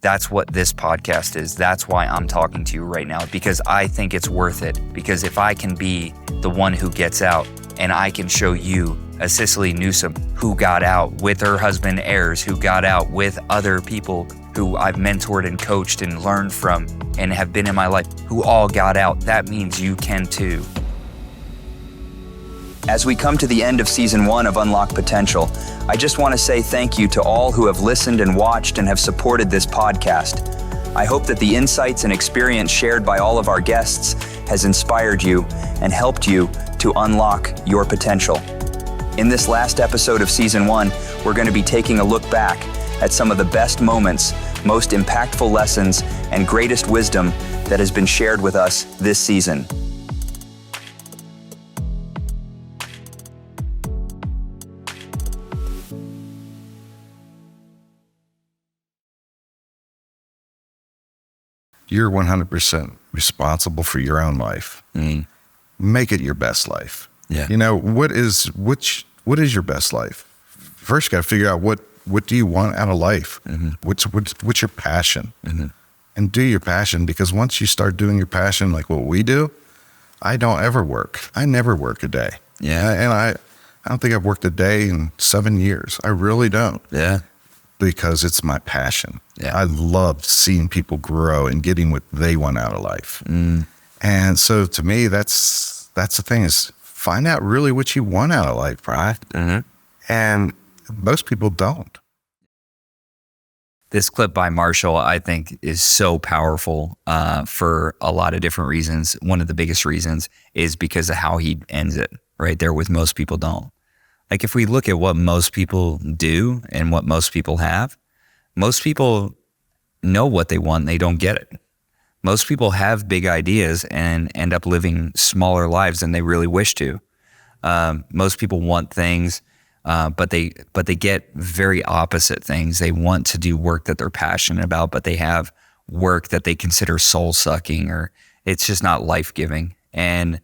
That's what this podcast is. That's why I'm talking to you right now, because I think it's worth it. Because if I can be the one who gets out, and I can show you a Cicely Newsom who got out with her husband Ayers, who got out with other people who I've mentored and coached and learned from and have been in my life, who all got out, that means you can too. As we come to the end of Season 1 of Unlock Potential, I just want to say thank you to all who have listened and watched and have supported this podcast. I hope that the insights and experience shared by all of our guests has inspired you and helped you to unlock your potential. In this last episode of Season 1, we're going to be taking a look back at some of the best moments, most impactful lessons, and greatest wisdom that has been shared with us this season. You're 100% responsible for your own life. Make it your best life. Yeah. You know, what is your best life? First, you got to figure out what do you want out of life? What's your passion? And do your passion, because once you start doing your passion, like what we do, I don't ever work. I never work a day. Yeah. And I don't think I've worked a day in 7 years. I really don't. Yeah. Because it's my passion. Yeah. I love seeing people grow and getting what they want out of life. And so to me, that's the thing, is find out really what you want out of life, right? And most people don't. This clip by Marshall, I think, is so powerful for a lot of different reasons. One of the biggest reasons is because of how he ends it right there with most people don't. Like, if we look at what most people do and what most people have, most people know what they want and they don't get it. Most people have big ideas and end up living smaller lives than they really wish to. Most people want things, but they get very opposite things. They want to do work that they're passionate about, but they have work that they consider soul-sucking, or it's just not life-giving. And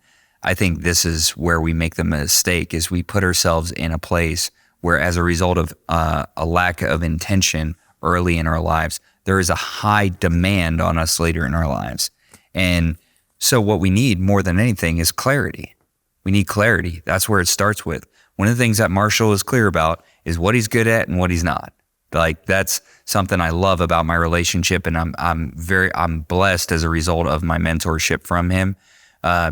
I think this is where we make the mistake, is we put ourselves in a place where, as a result of a lack of intention early in our lives, there is a high demand on us later in our lives. And so what we need more than anything is clarity. We need clarity. That's where it starts with. One of the things that Marshall is clear about is what he's good at and what he's not. Like, that's something I love about my relationship, and I'm blessed as a result of my mentorship from him.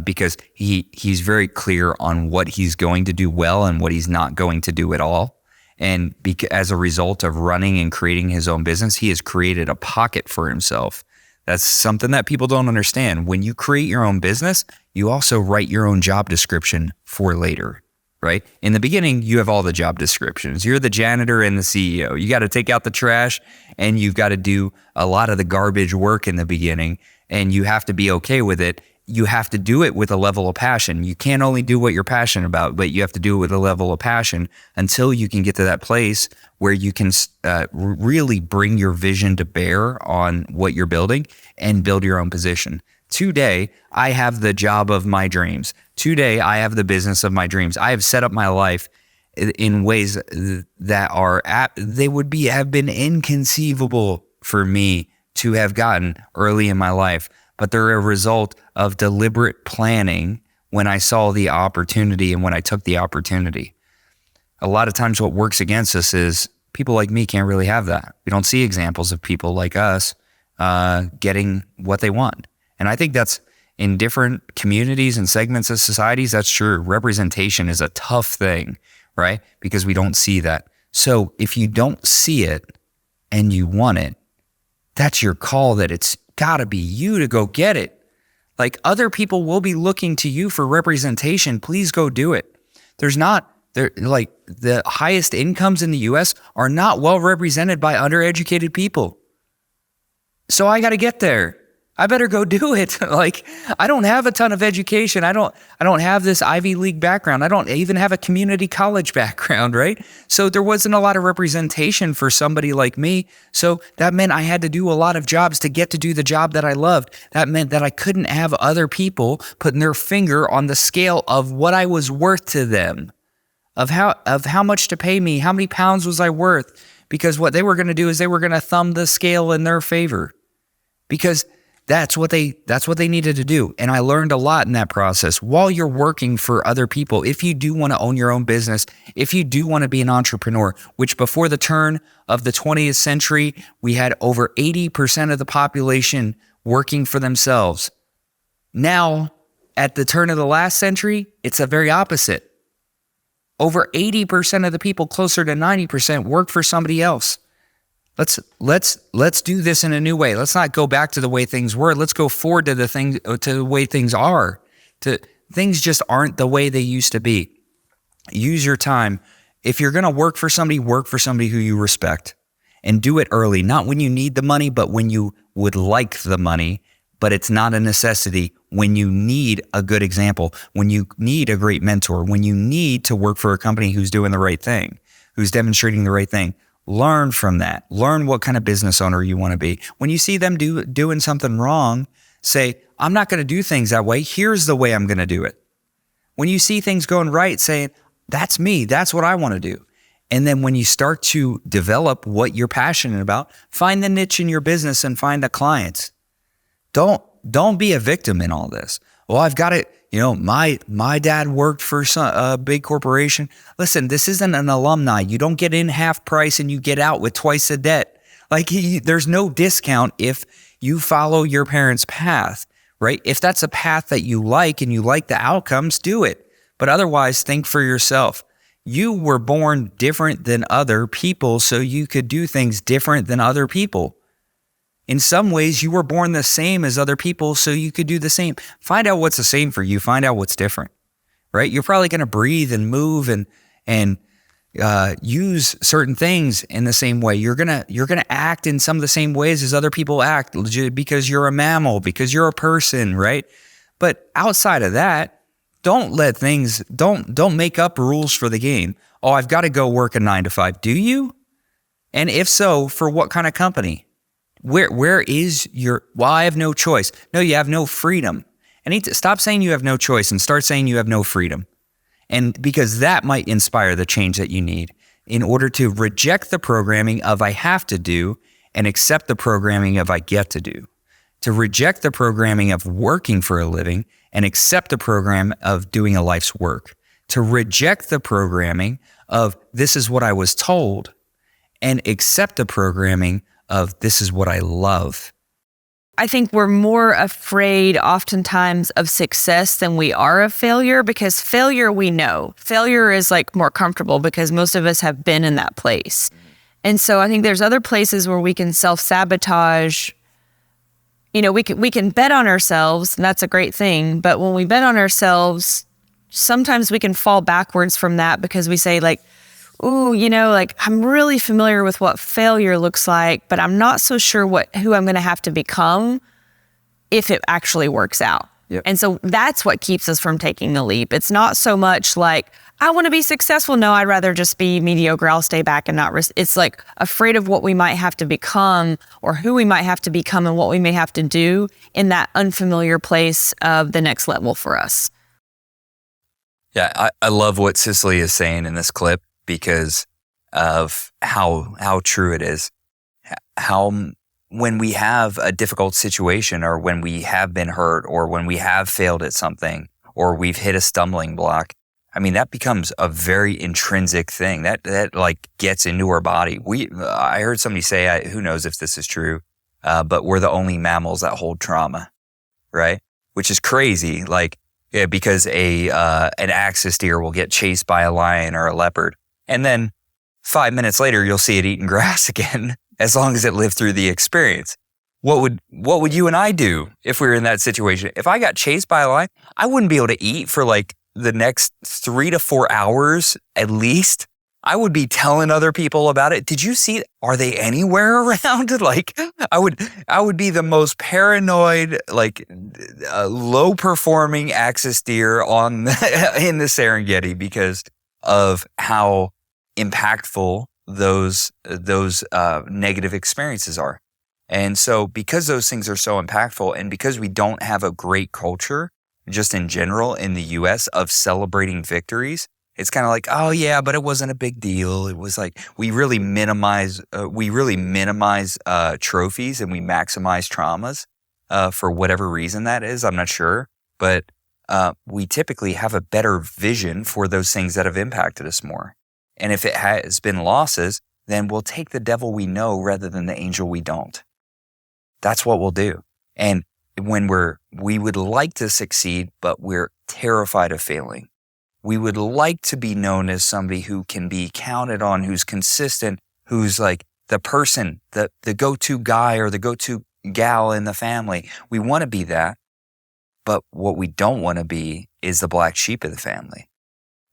Because he's very clear on what he's going to do well and what he's not going to do at all. And as a result of running and creating his own business, he has created a pocket for himself. That's something that people don't understand. When you create your own business, you also write your own job description for later, right? In the beginning, you have all the job descriptions. You're the janitor and the CEO. You got to take out the trash, and you've got to do a lot of the garbage work in the beginning, and you have to be okay with it. You have to do it with a level of passion. You can't only do what you're passionate about, but you have to do it with a level of passion until you can get to that place where you can really bring your vision to bear on what you're building and build your own position. Today, I have the job of my dreams. Today, I have the business of my dreams. I have set up my life in ways that have been inconceivable for me to have gotten early in my life. But they're a result of deliberate planning when I saw the opportunity and when I took the opportunity. A lot of times what works against us is people like me can't really have that. We don't see examples of people like us getting what they want. And I think that's in different communities and segments of societies, that's true. Representation is a tough thing, right? Because we don't see that. So if you don't see it and you want it, that's your call, that it's gotta be you to go get it. Like, other people will be looking to you for representation. Please go do it. Like, the highest incomes in the US are not well represented by undereducated people. So I gotta get there. I better go do it. Like, I don't have a ton of education. I don't have this Ivy League background. I don't even have a community college background, right? So there wasn't a lot of representation for somebody like me. So that meant I had to do a lot of jobs to get to do the job that I loved. That meant that I couldn't have other people putting their finger on the scale of what I was worth to them, of how much to pay me, how many pounds was I worth, because what they were going to do is they were going to thumb the scale in their favor, because that's what they needed to do. And I learned a lot in that process. While you're working for other people, if you do want to own your own business, if you do want to be an entrepreneur, which before the turn of the 20th century, we had over 80% of the population working for themselves. Now, at the turn of the last century, it's the very opposite. Over 80% of the people, closer to 90%, work for somebody else. Let's do this in a new way. Let's not go back to the way things were. Let's go forward to the way things are. Things just aren't the way they used to be. Use your time. If you're going to work for somebody who you respect, and do it early, not when you need the money, but when you would like the money, but it's not a necessity. When you need a good example, when you need a great mentor, when you need to work for a company who's doing the right thing, who's demonstrating the right thing. Learn from that. Learn what kind of business owner you want to be. When you see them doing something wrong, say, I'm not going to do things that way. Here's the way I'm going to do it. When you see things going right, say, that's me. That's what I want to do. And then when you start to develop what you're passionate about, find the niche in your business and find the clients. Don't be a victim in all this. Well, I've got it. My dad worked for a big corporation. Listen, this isn't an alumni. You don't get in half price and you get out with twice the debt. There's no discount if you follow your parents' path, right? If that's a path that you like and you like the outcomes, do it. But otherwise, think for yourself. You were born different than other people, so you could do things different than other people. In some ways, you were born the same as other people, so you could do the same. Find out what's the same for you. Find out what's different, right? You're probably going to breathe and move and use certain things in the same way. You're gonna act in some of the same ways as other people act because you're a mammal, because you're a person, right? But outside of that, don't make up rules for the game. Oh, I've got to go work a 9 to 5. Do you? And if so, for what kind of company? Where is well, I have no choice. No, you have no freedom. And stop saying you have no choice and start saying you have no freedom. And because that might inspire the change that you need in order to reject the programming of I have to do and accept the programming of I get to do. To reject the programming of working for a living and accept the program of doing a life's work. To reject the programming of this is what I was told and accept the programming of this is what I love. I think we're more afraid oftentimes of success than we are of failure, because failure we know. Failure is more comfortable because most of us have been in that place. And so I think there's other places where we can self-sabotage. We can bet on ourselves, and that's a great thing. But when we bet on ourselves, sometimes we can fall backwards from that because we say ooh, I'm really familiar with what failure looks like, but I'm not so sure who I'm going to have to become if it actually works out. Yep. And so that's what keeps us from taking the leap. It's not so much I want to be successful. No, I'd rather just be mediocre. I'll stay back and not risk. It's afraid of what we might have to become or who we might have to become and what we may have to do in that unfamiliar place of the next level for us. Yeah, I love what Cicely is saying in this clip because of how true it is. How when we have a difficult situation or when we have been hurt or when we have failed at something or we've hit a stumbling block, that becomes a very intrinsic thing that gets into our body. I heard somebody say, who knows if this is true, but we're the only mammals that hold trauma, right? Which is crazy. Because an axis deer will get chased by a lion or a leopard. And then 5 minutes later, you'll see it eating grass again, as long as it lived through the experience. What would you and I do if we were in that situation? If I got chased by a lion, I wouldn't be able to eat for the next 3 to 4 hours at least. I would be telling other people about it. Did you see? Are they anywhere around? I would be the most paranoid, low performing axis deer in the Serengeti because of how impactful those negative experiences are. And so because those things are so impactful and because we don't have a great culture just in general in the US of celebrating victories, It's kind of like, oh yeah, but it wasn't a big deal. It was like we really minimize trophies and we maximize traumas for whatever reason that is. I'm not sure, but we typically have a better vision for those things that have impacted us more. And if it has been losses, then we'll take the devil we know rather than the angel we don't. That's what we'll do. And when we would like to succeed, but we're terrified of failing. We would like to be known as somebody who can be counted on, who's consistent, who's like the person, the go-to guy or the go-to gal in the family. We want to be that. But what we don't want to be is the black sheep of the family.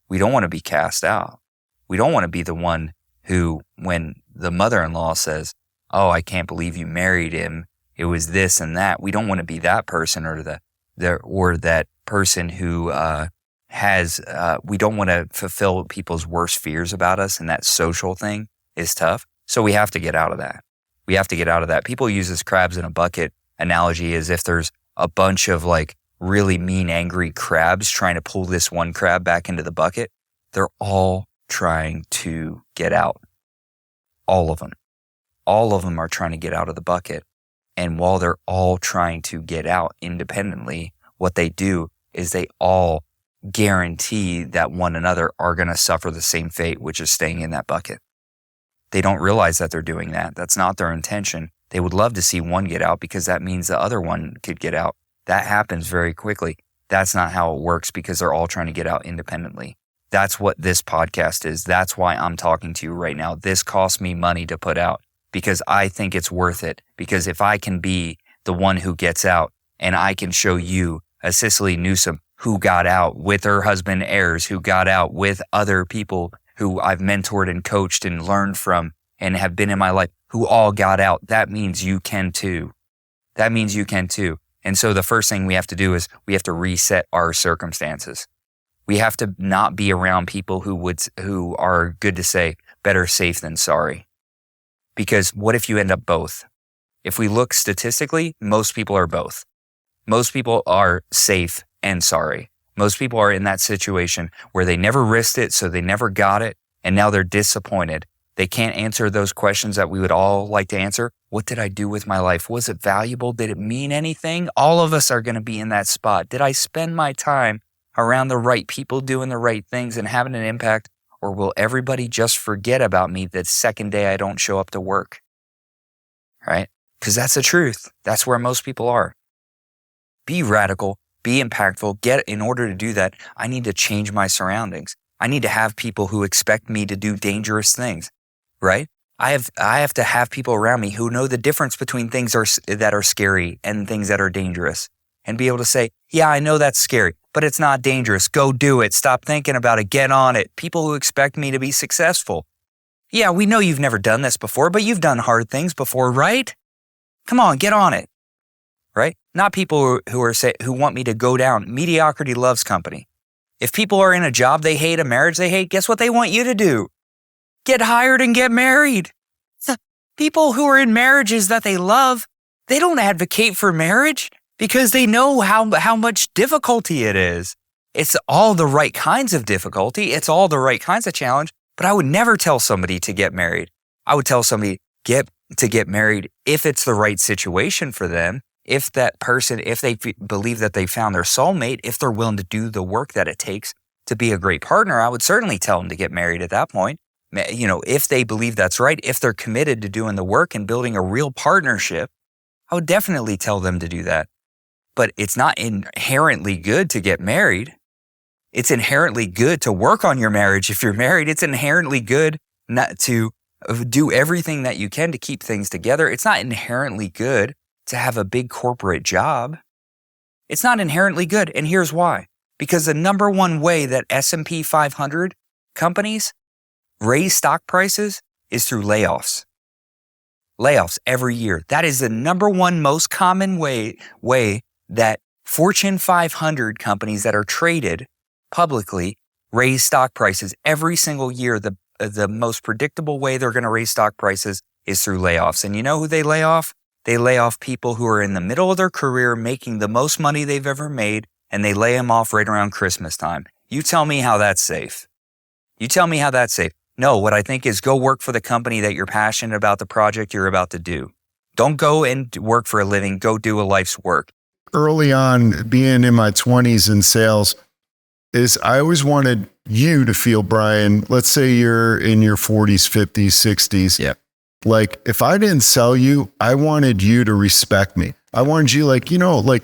We don't want to be cast out. We don't want to be the one who, when the mother-in-law says, oh, I can't believe you married him, it was this and that. We don't want to be that person or that person who we don't want to fulfill people's worst fears about us, and that social thing is tough. So we have to get out of that. We have to get out of that. People use this crabs in a bucket analogy as if there's a bunch of like really mean, angry crabs trying to pull this one crab back into the bucket. They're all trying to get out. All of them. All of them are trying to get out of the bucket. And while they're all trying to get out independently, what they do is they all guarantee that one another are going to suffer the same fate, which is staying in that bucket. They don't realize that they're doing that. That's not their intention. They would love to see one get out because that means the other one could get out. That happens very quickly. That's not how it works because they're all trying to get out independently. That's what this podcast is. That's why I'm talking to you right now. This costs me money to put out because I think it's worth it. Because if I can be the one who gets out and I can show you a Cicely Newsom who got out with her husband Ayers, who got out with other people who I've mentored and coached and learned from and have been in my life, who all got out, that means you can too. That means you can too. And so the first thing we have to do is we have to reset our circumstances. We have to not be around people who are good to say better safe than sorry. Because what if you end up both? If we look statistically, most people are both. Most people are safe and sorry. Most people are in that situation where they never risked it, so they never got it, and now they're disappointed. They can't answer those questions that we would all like to answer. What did I do with my life? Was it valuable? Did it mean anything? All of us are going to be in that spot. Did I spend my time around the right people doing the right things and having an impact? Or will everybody just forget about me the second day I don't show up to work? Right? Because that's the truth. That's where most people are. Be radical, be impactful. In order to do that, I need to change my surroundings. I need to have people who expect me to do dangerous things, right? I have to have people around me who know the difference between things that are scary and things that are dangerous, and be able to say, yeah, I know that's scary, but it's not dangerous. Go do it. Stop thinking about it. Get on it. People who expect me to be successful. Yeah, we know you've never done this before, but you've done hard things before, right? Come on, get on it, right? Not people who want me to go down. Mediocrity loves company. If people are in a job they hate, a marriage they hate, guess what they want you to do? Get hired and get married. The people who are in marriages that they love, they don't advocate for marriage because they know how much difficulty it is. It's all the right kinds of difficulty. It's all the right kinds of challenge. But I would never tell somebody to get married. I would tell somebody to get married if it's the right situation for them. If that person, if they believe that they found their soulmate, if they're willing to do the work that it takes to be a great partner, I would certainly tell them to get married at that point. You know, if they believe that's right, if they're committed to doing the work and building a real partnership, I would definitely tell them to do that. But it's not inherently good to get married. It's inherently good to work on your marriage. If you're married, it's inherently good not to do everything that you can to keep things together. It's not inherently good to have a big corporate job. It's not inherently good. And here's why. Because the number one way that S&P 500 companies raise stock prices is through layoffs. Layoffs every year. That is the number one most common way that Fortune 500 companies that are traded publicly raise stock prices every single year. The most predictable way they're going to raise stock prices is through layoffs. And you know who they lay off? They lay off people who are in the middle of their career making the most money they've ever made, and they lay them off right around Christmas time. You tell me how that's safe. You tell me how that's safe. No, what I think is go work for the company that you're passionate about the project you're about to do. Don't go and work for a living. Go do a life's work. Early on, being in my 20s in sales, is I always wanted you to feel, Brian, let's say you're in your 40s, 50s, 60s. Yep. Like if I didn't sell you, I wanted you to respect me. I wanted you like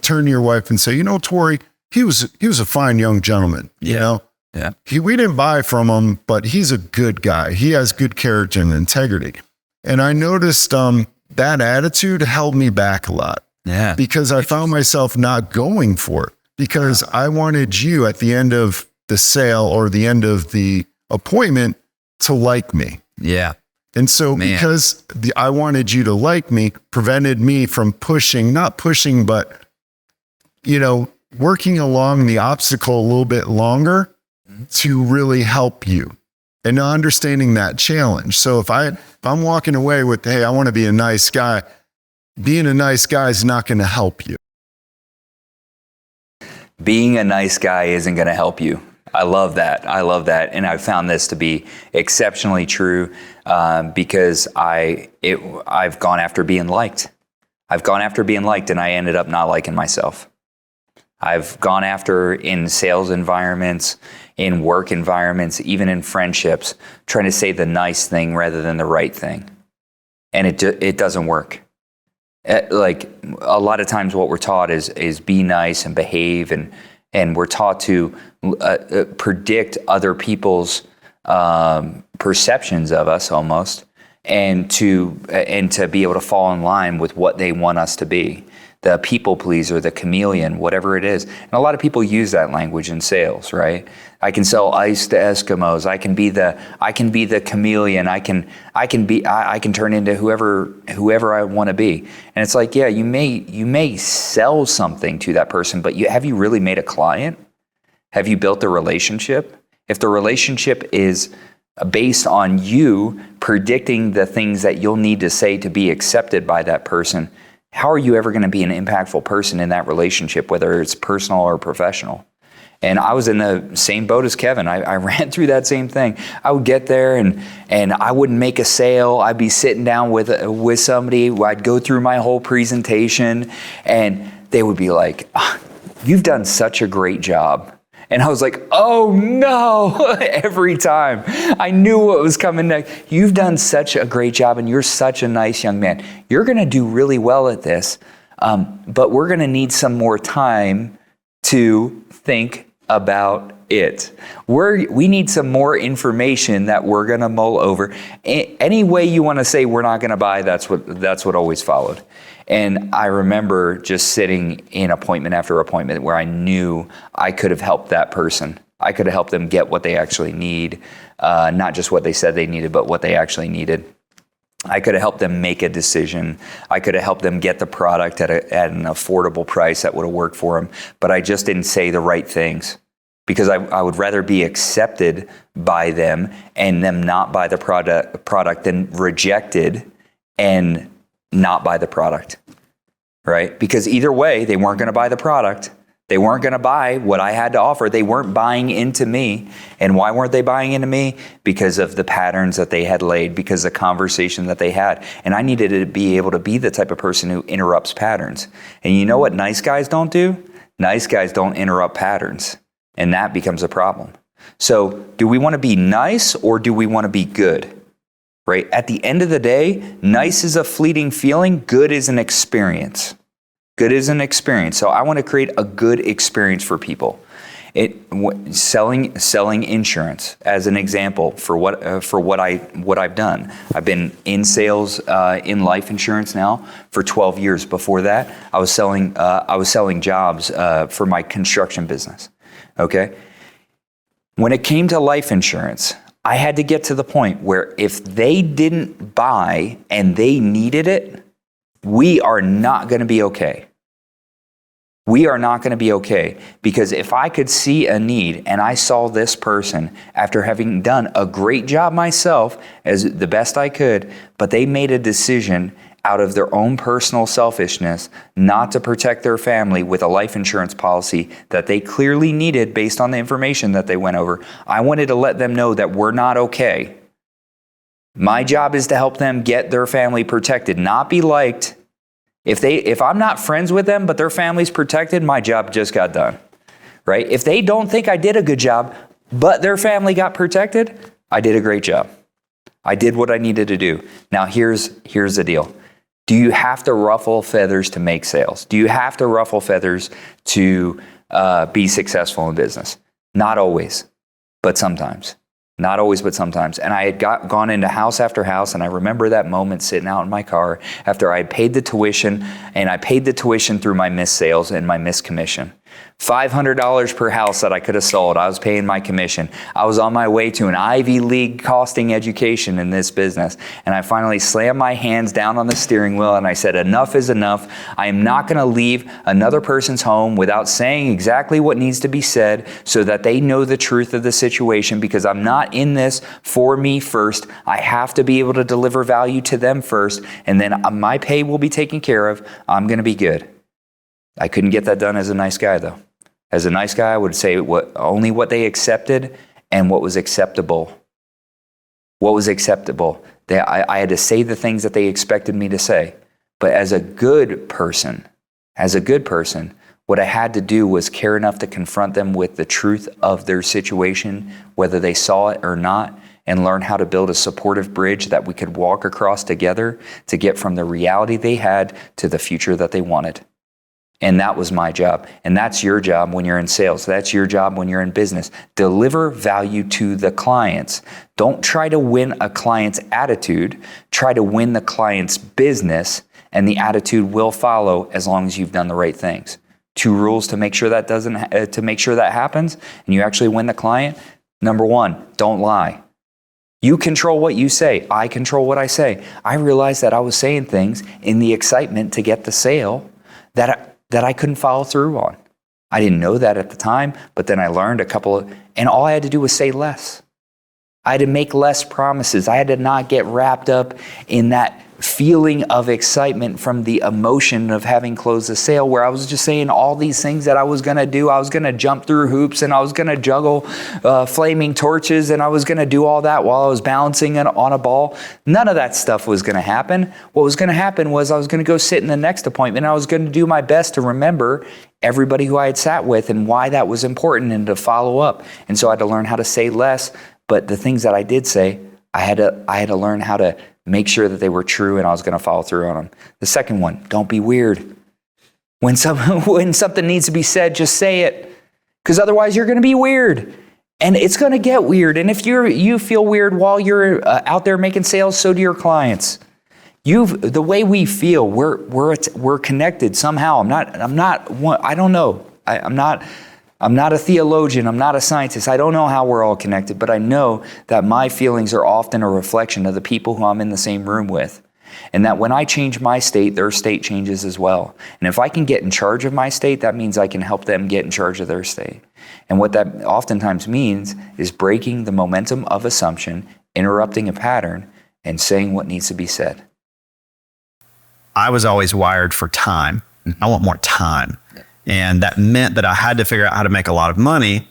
turn to your wife and say, Tori, he was a fine young gentleman, Yeah. We didn't buy from him, but he's a good guy. He has good character and integrity. And I noticed that attitude held me back a lot. Yeah. Because I found myself not going for it because I wanted you at the end of the sale or the end of the appointment to like me. Yeah. And so because I wanted you to like me prevented me from not pushing, but, working along the obstacle a little bit longer to really help you and understanding that challenge. So if I'm walking away with, hey, I want to be a nice guy, being a nice guy is not going to help you. Being a nice guy isn't going to help you. I love that. And I've found this to be exceptionally true because I've gone after being liked. And I ended up not liking myself. I've gone after in sales environments, in work environments, even in friendships, trying to say the nice thing rather than the right thing. And it doesn't work. Like a lot of times what we're taught is be nice and behave, and we're taught to predict other people's perceptions of us almost, and to be able to fall in line with what they want us to be. The people pleaser, the chameleon, whatever it is. And a lot of people use that language in sales, right? I can sell ice to Eskimos. I can be the chameleon. I can turn into whoever I want to be. And it's like, yeah, you may sell something to that person, but have you really made a client? Have you built a relationship? If the relationship is based on you predicting the things that you'll need to say to be accepted by that person, how are you ever going to be an impactful person in that relationship, whether it's personal or professional? And I was in the same boat as Kevin. I ran through that same thing. I would get there and I wouldn't make a sale. I'd be sitting down with somebody. I'd go through my whole presentation and they would be like, "You've done such a great job." And I was like, oh no, every time. I knew what was coming next. You've done such a great job and you're such a nice young man. You're going to do really well at this, but we're going to need some more time to think about it. We need some more information that we're going to mull over. Any way you want to say we're not going to buy, that's what always followed. And I remember just sitting in appointment after appointment where I knew I could have helped that person. I could have helped them get what they actually need, not just what they said they needed, but what they actually needed. I could have helped them make a decision. I could have helped them get the product at an affordable price that would have worked for them. But I just didn't say the right things because I would rather be accepted by them and them not buy the product than rejected and not buy the product, right? Because either way, they weren't going to buy the product. They weren't going to buy what I had to offer. They weren't buying into me. And why weren't they buying into me? Because of the patterns that they had laid, because of the conversation that they had. And I needed to be able to be the type of person who interrupts patterns. And you know what nice guys don't do? Nice guys don't interrupt patterns. And that becomes a problem. So do we want to be nice or do we want to be good? Right? At the end of the day, nice is a fleeting feeling. Good is an experience. Good is an experience. So I want to create a good experience for people. Selling insurance as an example for what I've done. I've been in sales in life insurance now for 12 years. Before that, I was selling jobs for my construction business. Okay. When it came to life insurance, I had to get to the point where if they didn't buy and they needed it, we are not going to be okay. We are not going to be okay because if I could see a need and I saw this person after having done a great job myself as the best I could, but they made a decision out of their own personal selfishness not to protect their family with a life insurance policy that they clearly needed based on the information that they went over. I wanted to let them know that we're not okay. My job is to help them get their family protected, not be liked. If I'm not friends with them, but their family's protected, my job just got done, right? If they don't think I did a good job, but their family got protected, I did a great job. I did what I needed to do. Now, here's the deal. Do you have to ruffle feathers to make sales? Do you have to ruffle feathers to be successful in business? Not always, but sometimes. Not always, but sometimes. And I had gone into house after house, and I remember that moment sitting out in my car after I had paid the tuition, and I paid the tuition through my missed sales and my missed commission. $500 per house that I could have sold. I was paying my commission. I was on my way to an Ivy League costing education in this business. And I finally slammed my hands down on the steering wheel and I said, enough is enough. I am not going to leave another person's home without saying exactly what needs to be said so that they know the truth of the situation, because I'm not in this for me first. I have to be able to deliver value to them first, and then my pay will be taken care of. I'm going to be good. I couldn't get that done as a nice guy, though. As a nice guy, I would say only what they accepted and what was acceptable. What was acceptable. I had to say the things that they expected me to say. But as a good person, what I had to do was care enough to confront them with the truth of their situation, whether they saw it or not, and learn how to build a supportive bridge that we could walk across together to get from the reality they had to the future that they wanted. And that was my job. And that's your job when you're in sales. That's your job when you're in business. Deliver value to the clients. Don't try to win a client's attitude. Try to win the client's business, and the attitude will follow as long as you've done the right things. 2 rules to make sure that happens and you actually win the client. Number 1, don't lie. You control what you say. I control what I say. I realized that I was saying things in the excitement to get the sale that I couldn't follow through on. I didn't know that at the time, but then I learned and all I had to do was say less. I had to make less promises. I had to not get wrapped up in that feeling of excitement from the emotion of having closed the sale, where I was just saying all these things that I was going to do. I was going to jump through hoops, and I was going to juggle flaming torches, and I was going to do all that while I was bouncing on a ball. None of that stuff was going to happen. What was going to happen was I was going to go sit in the next appointment, and I was going to do my best to remember everybody who I had sat with and why that was important, and to follow up. And so I had to learn how to say less, but the things that I did say, I had to learn how to make sure that they were true, and I was going to follow through on them. The second one, don't be weird. When something needs to be said, just say it, because otherwise you're going to be weird, and it's going to get weird. And if you feel weird while you're out there making sales, so do your clients. The way we feel, we're connected somehow. I don't know. I'm not a theologian. I'm not a scientist. I don't know how we're all connected, but I know that my feelings are often a reflection of the people who I'm in the same room with. And that when I change my state, their state changes as well. And if I can get in charge of my state, that means I can help them get in charge of their state. And what that oftentimes means is breaking the momentum of assumption, interrupting a pattern, and saying what needs to be said. I was always wired for time. I want more time. And that meant that I had to figure out how to make a lot of money,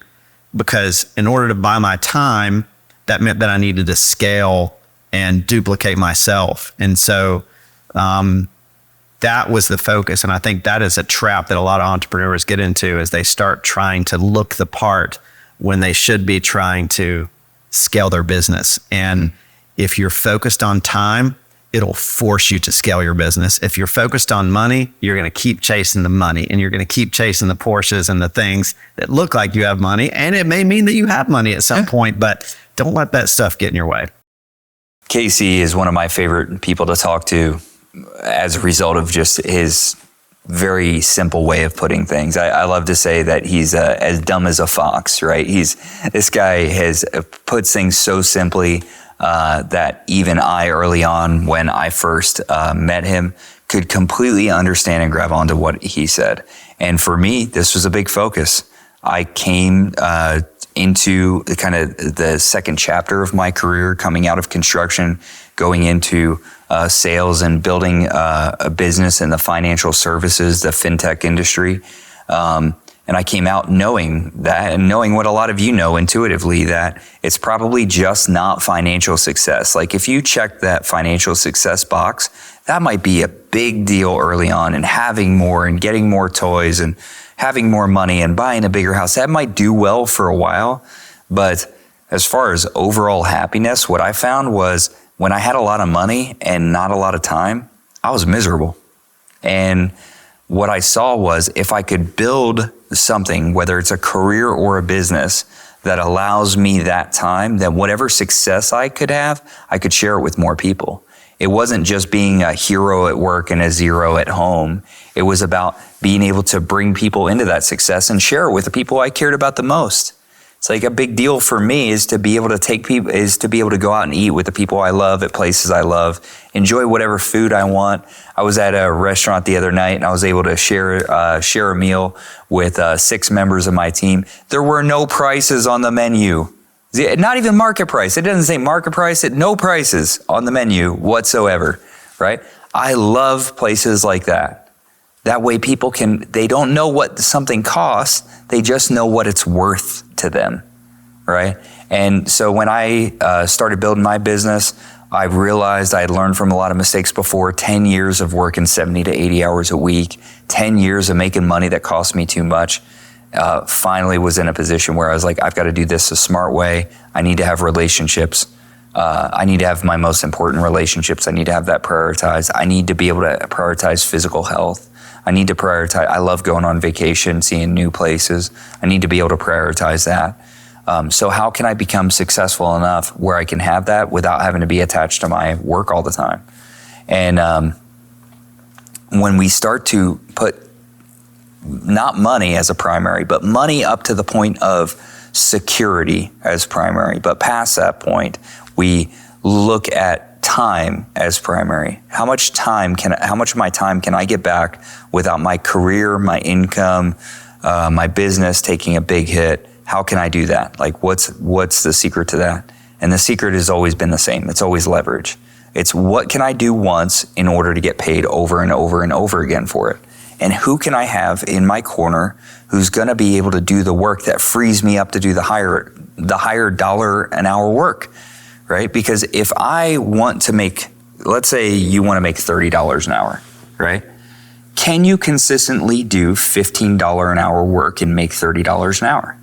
because in order to buy my time, that meant that I needed to scale and duplicate myself. And so that was the focus. And I think that is a trap that a lot of entrepreneurs get into, as they start trying to look the part when they should be trying to scale their business. And if you're focused on time, it'll force you to scale your business. If you're focused on money, you're going to keep chasing the money, and you're going to keep chasing the Porsches and the things that look like you have money. And it may mean that you have money at some point, but don't let that stuff get in your way. Casey is one of my favorite people to talk to as a result of just his very simple way of putting things. I love to say that he's as dumb as a fox, right? This guy puts things so simply that even I, early on when I first met him, could completely understand and grab onto what he said. And for me, this was a big focus. I came into the second chapter of my career, coming out of construction, going into sales and building a business in the financial services, the fintech industry. And I came out knowing that, and knowing what a lot of you know intuitively, that it's probably just not financial success. Like if you check that financial success box, that might be a big deal early on, and having more and getting more toys and having more money and buying a bigger house, that might do well for a while. But as far as overall happiness, what I found was when I had a lot of money and not a lot of time, I was miserable. And what I saw was if I could build something, whether it's a career or a business, that allows me that time, then whatever success I could have, I could share it with more people. It wasn't just being a hero at work and a zero at home. It was about being able to bring people into that success and share it with the people I cared about the most. It's like a big deal for me is to be able to go out and eat with the people I love at places I love, enjoy whatever food I want. I was at a restaurant the other night and I was able to share a meal with 6 members of my team. There were no prices on the menu. Not even market price. It doesn't say market price. No prices on the menu whatsoever, right? I love places like that. That way people they don't know what something costs. They just know what it's worth to them, right? And so when I started building my business, I realized I had learned from a lot of mistakes before. 10 years of working 70 to 80 hours a week, 10 years of making money that cost me too much. Finally was in a position where I was like, I've got to do this a smart way. I need to have relationships. I need to have my most important relationships. I need to have that prioritized. I need to be able to prioritize physical health. I need to prioritize. I love going on vacation, seeing new places. I need to be able to prioritize that. So how can I become successful enough where I can have that without having to be attached to my work all the time? And when we start to put not money as a primary, but money up to the point of security as primary, but past that point, we look at time as primary. How much of my time can I get back without my career, my income, my business taking a big hit? How can I do that? Like what's the secret to that? And the secret has always been the same. It's always leverage. It's what can I do once in order to get paid over and over and over again for it? And who can I have in my corner who's going to be able to do the work that frees me up to do the higher dollar an hour work? Right? Because if I want to make, let's say you want to make $30 an hour, right? Can you consistently do $15 an hour work and make $30 an hour?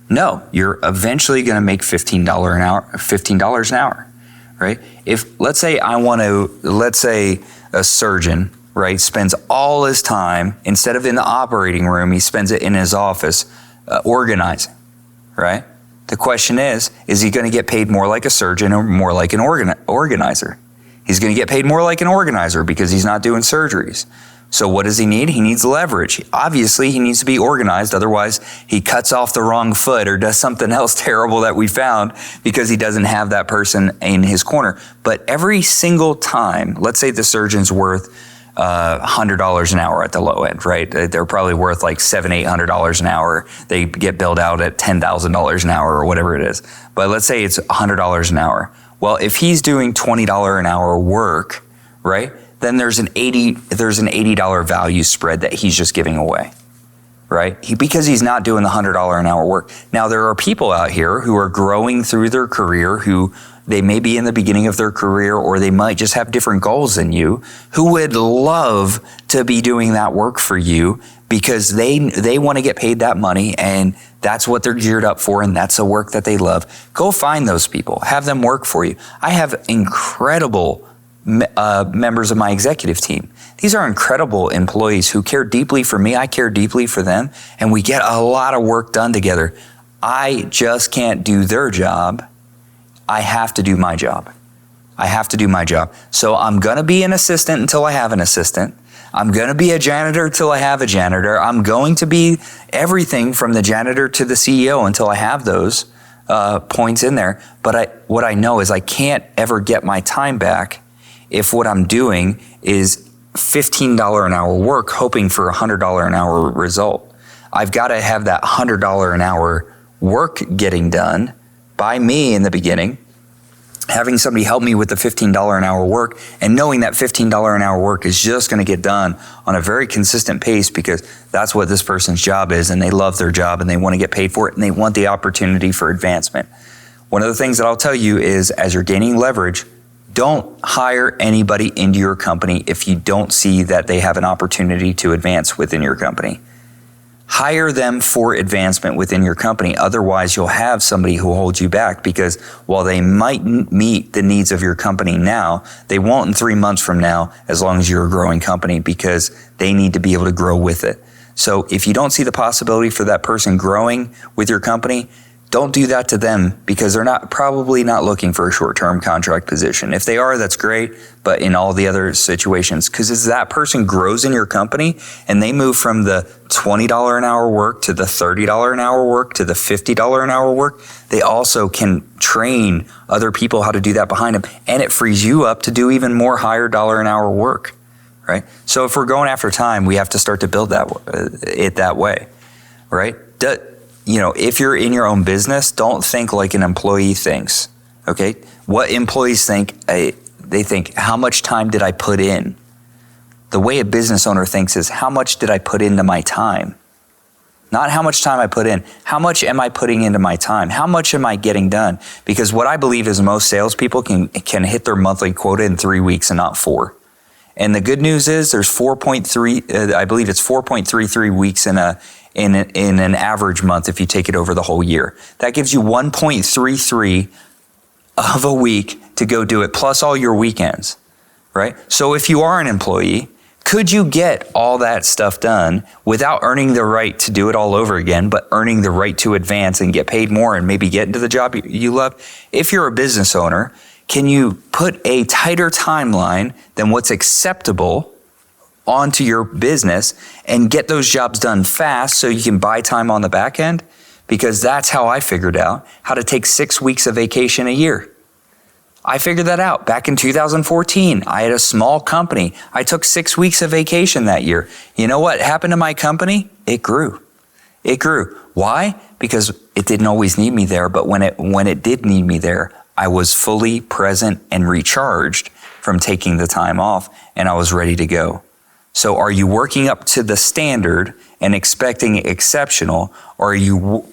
No, you're eventually going to make $15 an hour, right? If, let's say a surgeon, right, spends all his time, instead of in the operating room, he spends it in his office organizing, right? The question is he going to get paid more like a surgeon or more like an organizer? He's going to get paid more like an organizer because he's not doing surgeries. So what does he need? He needs leverage. Obviously, he needs to be organized. Otherwise, he cuts off the wrong foot or does something else terrible that we found because he doesn't have that person in his corner. But every single time, let's say the surgeon's worth $100 an hour at the low end, right? They're probably worth like $700-800 an hour. They get billed out at $10,000 an hour or whatever it is. But let's say it's $100 an hour. Well, if he's doing $20 an hour work, right? Then there's an $80 value spread that he's just giving away, right? Because he's not doing the $100 an hour work. Now there are people out here who are growing through their career who they may be in the beginning of their career, or they might just have different goals than you, who would love to be doing that work for you because they want to get paid that money and that's what they're geared up for and that's the work that they love. Go find those people. Have them work for you. I have incredible members of my executive team. These are incredible employees who care deeply for me. I care deeply for them, and we get a lot of work done together. I just can't do their job. I have to do my job. So I'm going to be an assistant until I have an assistant. I'm going to be a janitor till I have a janitor. I'm going to be everything from the janitor to the CEO until I have those points in there. But what I know is I can't ever get my time back if what I'm doing is $15 an hour work, hoping for a $100 an hour result. I've got to have that $100 an hour work getting done by me in the beginning, having somebody help me with the $15 an hour work and knowing that $15 an hour work is just going to get done on a very consistent pace because that's what this person's job is and they love their job and they want to get paid for it and they want the opportunity for advancement. One of the things that I'll tell you is as you're gaining leverage, don't hire anybody into your company if you don't see that they have an opportunity to advance within your company. Hire them for advancement within your company. Otherwise, you'll have somebody who holds you back because while they might meet the needs of your company now, they won't in 3 months from now as long as you're a growing company because they need to be able to grow with it. So if you don't see the possibility for that person growing with your company, don't do that to them because they're probably not looking for a short-term contract position. If they are, that's great, but in all the other situations, because as that person grows in your company and they move from the $20 an hour work to the $30 an hour work to the $50 an hour work, they also can train other people how to do that behind them, and it frees you up to do even more higher dollar an hour work, right? So if we're going after time, we have to start to build it that way, right? If you're in your own business, don't think like an employee thinks, okay? What employees think, they think, how much time did I put in? The way a business owner thinks is, how much did I put into my time? Not how much time I put in. How much am I putting into my time? How much am I getting done? Because what I believe is most salespeople can hit their monthly quota in 3 weeks and not 4. And the good news is there's 4.3, I believe it's 4.33 weeks in an average month if you take it over the whole year. That gives you 1.33 of a week to go do it, plus all your weekends, right? So if you are an employee, could you get all that stuff done without earning the right to do it all over again, but earning the right to advance and get paid more and maybe get into the job you love? If you're a business owner, can you put a tighter timeline than what's acceptable onto your business and get those jobs done fast so you can buy time on the back end? Because that's how I figured out how to take 6 weeks of vacation a year. I figured that out back in 2014. I had a small company. I took 6 weeks of vacation that year. You know what happened to my company? It grew. It grew. Why? Because it didn't always need me there, but when it did need me there, I was fully present and recharged from taking the time off, and I was ready to go. So are you working up to the standard and expecting exceptional, or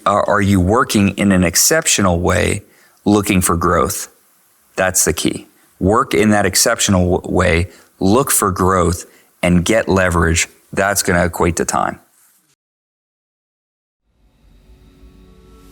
are you working in an exceptional way looking for growth? That's the key. Work in that exceptional way, look for growth, and get leverage. That's going to equate to time.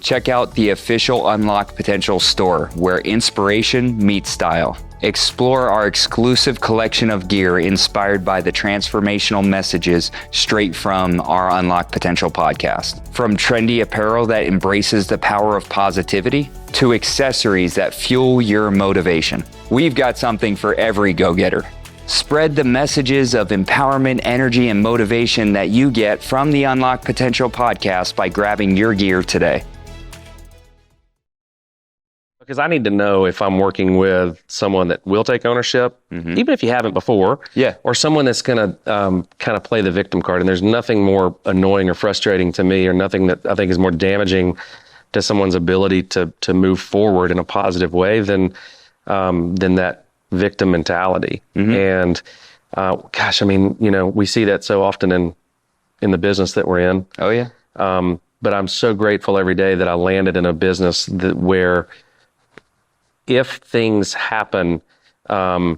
Check out the official Unlock Potential store where inspiration meets style. Explore our exclusive collection of gear inspired by the transformational messages straight from our Unlock Potential podcast. From trendy apparel that embraces the power of positivity to accessories that fuel your motivation. We've got something for every go-getter. Spread the messages of empowerment, energy, and motivation that you get from the Unlock Potential podcast by grabbing your gear today. Because I need to know if I'm working with someone that will take ownership, even if you haven't before, or someone that's going to kind of play the victim card. And there's nothing more annoying or frustrating to me, or nothing that I think is more damaging to someone's ability to move forward in a positive way than that victim mentality. And gosh, I mean, we see that so often in the business that we're in. Oh yeah. But I'm so grateful every day that I landed in a business where if things happen, they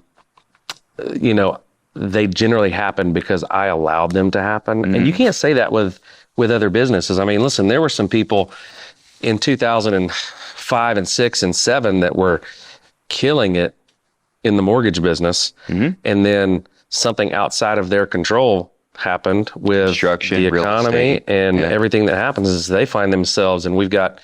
generally happen because I allowed them to happen. And you can't say that with other businesses. I mean, listen, there were some people in 2005 and 6 and 7 that were killing it in the mortgage business. And then something outside of their control happened with the economy and everything that happens is they find themselves, and we've got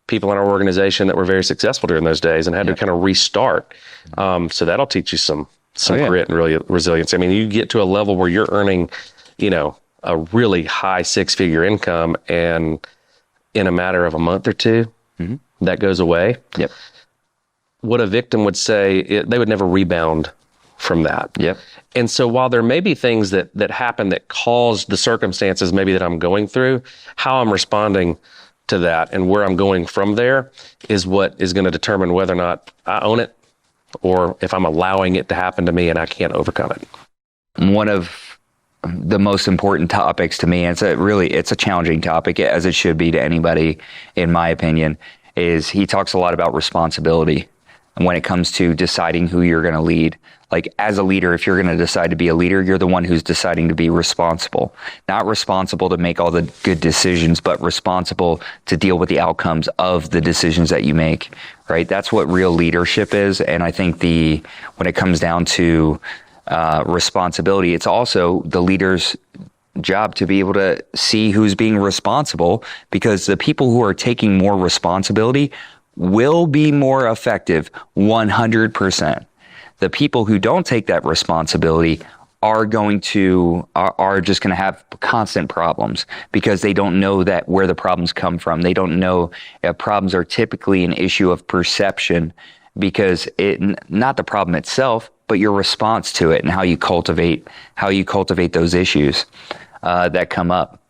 people in our organization that were very successful during those days and had to kind of restart. So that'll teach you some grit and really resilience. I mean, you get to a level where you're earning, a really high 6-figure income, and in a matter of a month or two, that goes away. Yep. What a victim would say, they would never rebound from that. Yep. And so while there may be things that happen that caused the circumstances maybe that I'm going through, how I'm responding to that and where I'm going from there is what is going to determine whether or not I own it or if I'm allowing it to happen to me and I can't overcome it. One of the most important topics to me, and it's a challenging topic, as it should be to anybody, in my opinion, is he talks a lot about responsibility. And when it comes to deciding who you're going to lead, like as a leader, if you're going to decide to be a leader, you're the one who's deciding to be responsible. Not responsible to make all the good decisions, but responsible to deal with the outcomes of the decisions that you make, right? That's what real leadership is. And I think when it comes down to responsibility, it's also the leader's job to be able to see who's being responsible, because the people who are taking more responsibility will be more effective 100%. The people who don't take that responsibility are just going to have constant problems, because they don't know that where the problems come from. They don't know problems are typically an issue of perception, because not the problem itself, but your response to it and how you cultivate those issues that come up.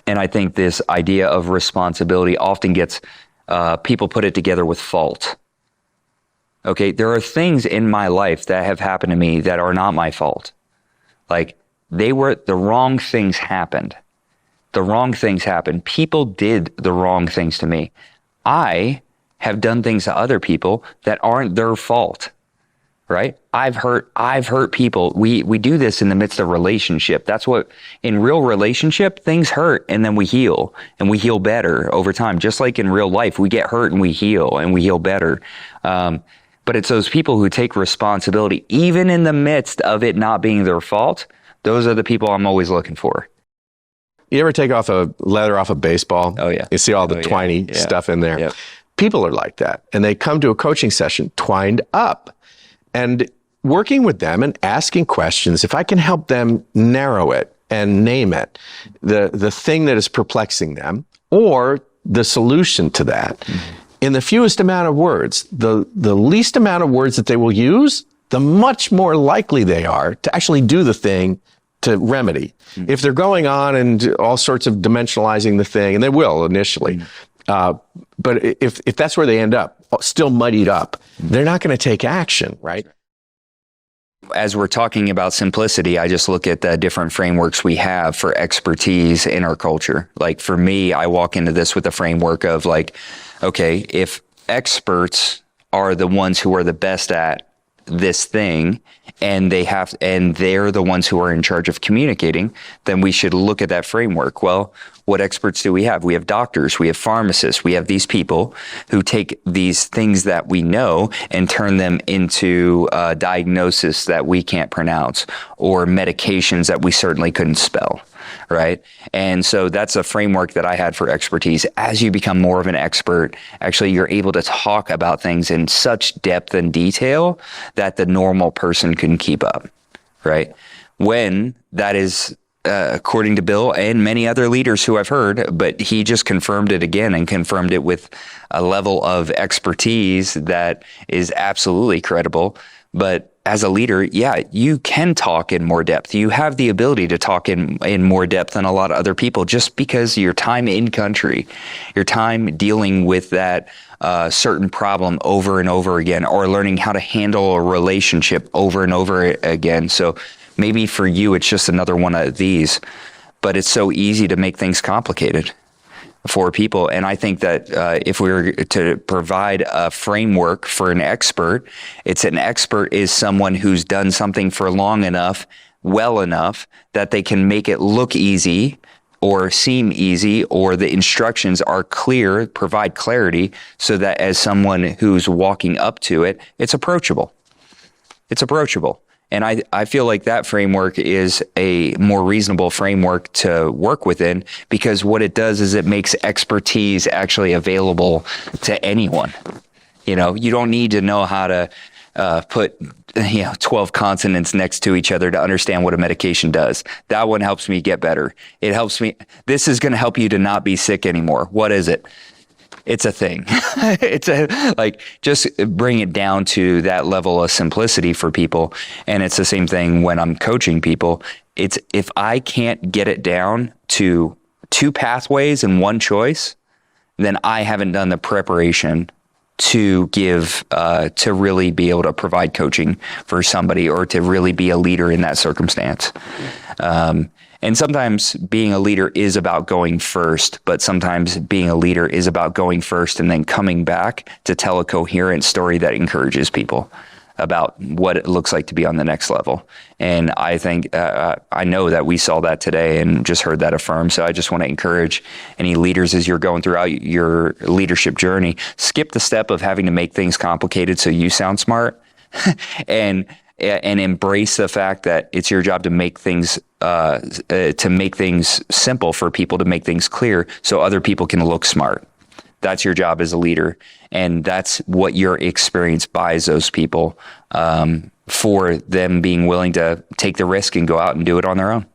And I think this idea of responsibility often gets people put it together with fault. Okay, there are things in my life that have happened to me that are not my fault. Like the wrong things happened. The wrong things happened. People did the wrong things to me. I have done things to other people that aren't their fault. Right? I've hurt people. We do this in the midst of relationship. That's what, in real relationship, things hurt and then we heal, and we heal better over time. Just like in real life, we get hurt and we heal better. But it's those people who take responsibility, even in the midst of it not being their fault. Those are the people I'm always looking for. You ever take off a leather off a baseball? Oh yeah. You see all the twiny stuff in there. Yep. People are like that, and they come to a coaching session twined up. And working with them and asking questions, if I can help them narrow it and name it, the thing that is perplexing them, or the solution to that, in the fewest amount of words, the least amount of words that they will use, the much more likely they are to actually do the thing to remedy. If they're going on and all sorts of dimensionalizing the thing, and they will initially, but if that's where they end up, still muddied up, they're not going to take action, right? As we're talking about simplicity, I just look at the different frameworks we have for expertise in our culture. Like for me, I walk into this with a framework of like, okay, if experts are the ones who are the best at this thing, and they're the ones who are in charge of communicating, then we should look at that framework. Well, what experts do we have? We have doctors, we have pharmacists, we have these people who take these things that we know and turn them into diagnosis that we can't pronounce, or medications that we certainly couldn't spell, right? And so that's a framework that I had for expertise. As you become more of an expert, actually you're able to talk about things in such depth and detail that the normal person couldn't keep up, right? When that is according to Bill and many other leaders who I've heard, but he just confirmed it again, and confirmed it with a level of expertise that is absolutely credible. But as a leader, yeah, you can talk in more depth. You have the ability to talk in more depth than a lot of other people, just because your time in country, your time dealing with that certain problem over and over again, or learning how to handle a relationship over and over again. So maybe for you, it's just another one of these, but it's so easy to make things complicated for people. And I think that if we were to provide a framework for an expert, an expert is someone who's done something for long enough, well enough, that they can make it look easy or seem easy, or the instructions are clear, provide clarity, so that as someone who's walking up to it, it's approachable. It's approachable. And I feel like that framework is a more reasonable framework to work within, because what it does is it makes expertise actually available to anyone. You know, you don't need to know how to put 12 consonants next to each other to understand what a medication does. That one helps me get better. It helps me. This is going to help you to not be sick anymore. What is it? It's a thing. Just bring it down to that level of simplicity for people. And it's the same thing when I'm coaching people. It's, if I can't get it down to 2 pathways and 1 choice, then I haven't done the preparation to give, to really be able to provide coaching for somebody or to really be a leader in that circumstance. And sometimes being a leader is about going first, but sometimes being a leader is about going first and then coming back to tell a coherent story that encourages people about what it looks like to be on the next level. And I think, I know that we saw that today and just heard that affirmed. So I just want to encourage any leaders as you're going throughout your leadership journey, skip the step of having to make things complicated so you sound smart and embrace the fact that it's your job to make things simple for people, to make things clear so other people can look smart. That's your job as a leader. And that's what your experience buys those people, for them being willing to take the risk and go out and do it on their own.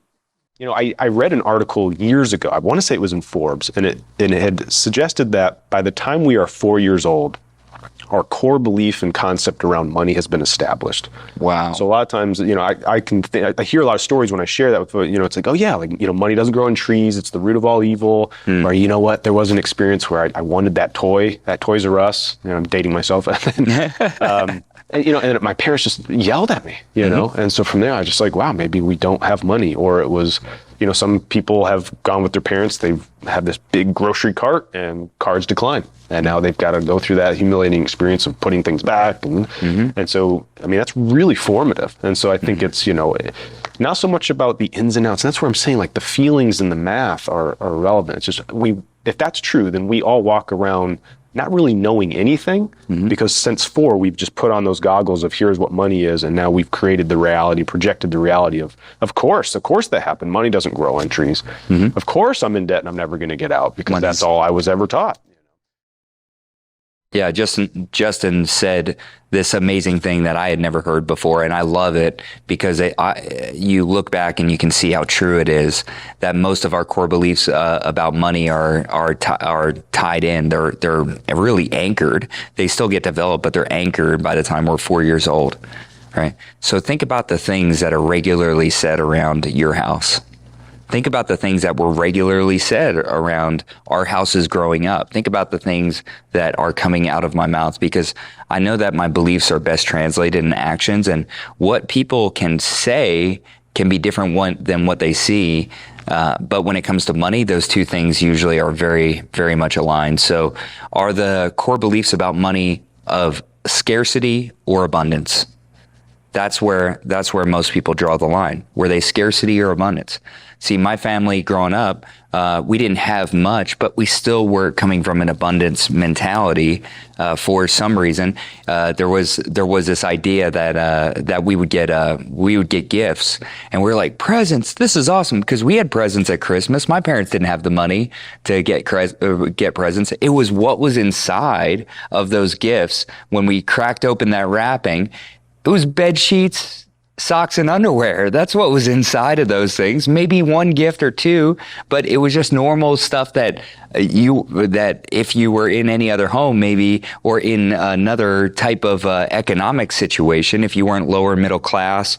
You know, I read an article years ago, I want to say it was in Forbes, and it had suggested that by the time we are 4 years old, our core belief and concept around money has been established. Wow. So a lot of times, you know, I hear a lot of stories when I share that with, you know, it's like, oh yeah, like, you know, money doesn't grow in trees. It's the root of all evil. Or, you know what, there was an experience where I wanted that toy, that Toys R Us. You know, I'm dating myself. And, you know, and my parents just yelled at me, you know? And so from there, I was just like, wow, maybe we don't have money. Or it was, you know, some people have gone with their parents, they've had this big grocery cart and cards decline. And now they've got to go through that humiliating experience of putting things back. And so, I mean, that's really formative. And so I think it's, you know, not so much about the ins and outs. And that's where I'm saying, like, the feelings and the math are relevant. It's just, if that's true, then we all walk around not really knowing anything, because since 4, we've just put on those goggles of here's what money is, and now we've created the reality, projected the reality of course that happened. Money doesn't grow on trees. Of course I'm in debt and I'm never going to get out, because that's all I was ever taught. Yeah, Justin said this amazing thing that I had never heard before, and I love it because you look back and you can see how true it is that most of our core beliefs about money are tied in. They're really anchored. They still get developed, but they're anchored by the time we're 4 years old, right? So think about the things that are regularly said around your house. Think about the things that were regularly said around our houses growing up. Think about the things that are coming out of my mouth, because I know that my beliefs are best translated in actions, and what people can say can be different than what they see. But when it comes to money, those two things usually are very, very much aligned. So are the core beliefs about money of scarcity or abundance? That's where most people draw the line. Were they scarcity or abundance? See, my family growing up, we didn't have much, but we still were coming from an abundance mentality. For some reason, there was this idea that we would get gifts, and we were like, presents. This is awesome, because we had presents at Christmas. My parents didn't have the money to get presents. It was what was inside of those gifts when we cracked open that wrapping. It was bed sheets, socks, and underwear. That's what was inside of those things. Maybe one gift or two, but it was just normal stuff that if you were in any other home, maybe, or in another type of economic situation, if you weren't lower middle class,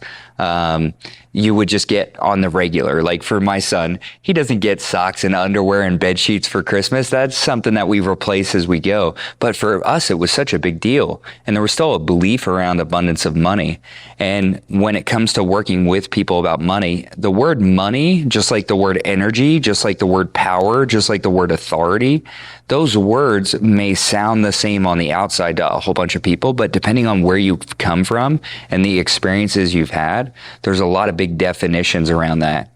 you would just get on the regular. Like for my son, he doesn't get socks and underwear and bed sheets for Christmas. That's something that we replace as we go. But for us, it was such a big deal. And there was still a belief around abundance of money. And when it comes to working with people about money, the word money, just like the word energy, just like the word power, just like the word authority, those words may sound the same on the outside to a whole bunch of people, but depending on where you've come from and the experiences you've had, there's a lot of big definitions around that.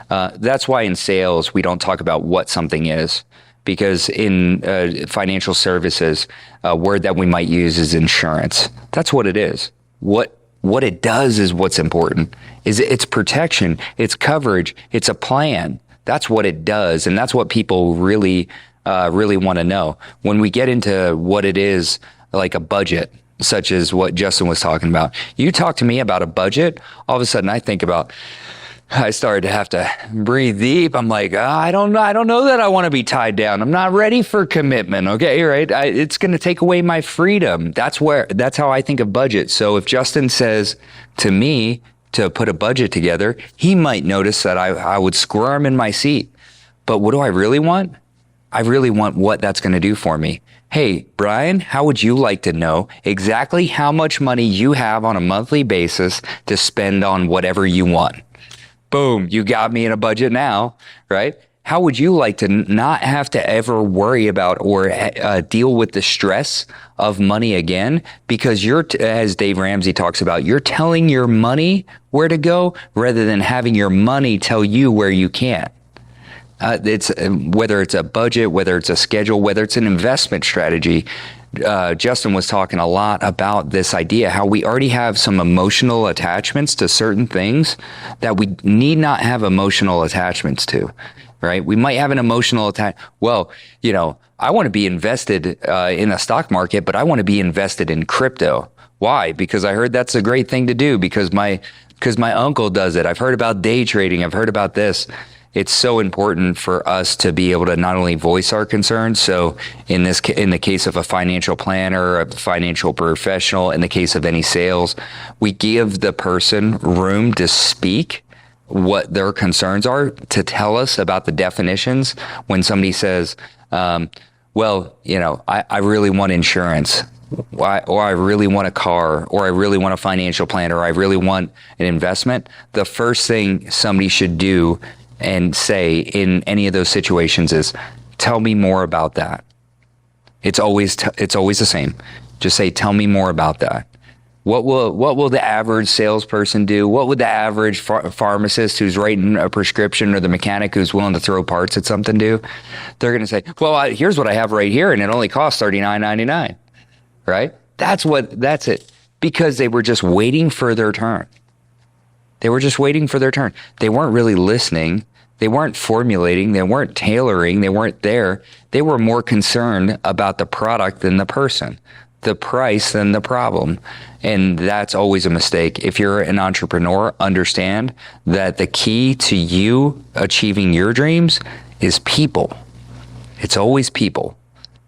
That's why in sales, we don't talk about what something is, because in financial services, a word that we might use is insurance. That's what it is. What it does is what's important. It's protection, it's coverage, it's a plan. That's what it does, and that's what people really want to know. When we get into what it is, like a budget, such as what Justin was talking about, you talk to me about a budget, all of a sudden I started to have to breathe deep. I'm like, I don't know that I want to be tied down. I'm not ready for commitment. Okay, right? It's going to take away my freedom. That's how I think of budget. So if Justin says to me to put a budget together, he might notice that I would squirm in my seat. But what do I really want? I really want what that's going to do for me. Hey, Brian, how would you like to know exactly how much money you have on a monthly basis to spend on whatever you want? Boom, you got me in a budget now, right? How would you like to not have to ever worry about or deal with the stress of money again? Because as Dave Ramsey talks about, you're telling your money where to go rather than having your money tell you where you can't. It's whether it's a budget, whether it's a schedule, whether it's an investment strategy. Justin was talking a lot about this idea, how we already have some emotional attachments to certain things that we need not have emotional attachments to, right? We might have an emotional well, I want to be invested in the stock market, but I want to be invested in crypto. Why? Because I heard that's a great thing to do because my uncle does it. I've heard about day trading. I've heard about this. It's so important for us to be able to not only voice our concerns. So in the case of a financial planner, a financial professional, in the case of any sales, we give the person room to speak what their concerns are, to tell us about the definitions. When somebody says, I really want insurance, or I really want a car, or I really want a financial plan, or I really want an investment, the first thing somebody should do and say in any of those situations is, tell me more about that. It's always the same. Just say, tell me more about that. What will the average salesperson do? What would the average pharmacist who's writing a prescription, or the mechanic who's willing to throw parts at something do? They're going to say, well, here's what I have right here, and it only costs $39.99, right? That's it. Because they were just waiting for their turn. They were just waiting for their turn. They weren't really listening. They weren't formulating. They weren't tailoring. They weren't there. They were more concerned about the product than the person, the price than the problem. And that's always a mistake. If you're an entrepreneur, understand that the key to you achieving your dreams is people. It's always people.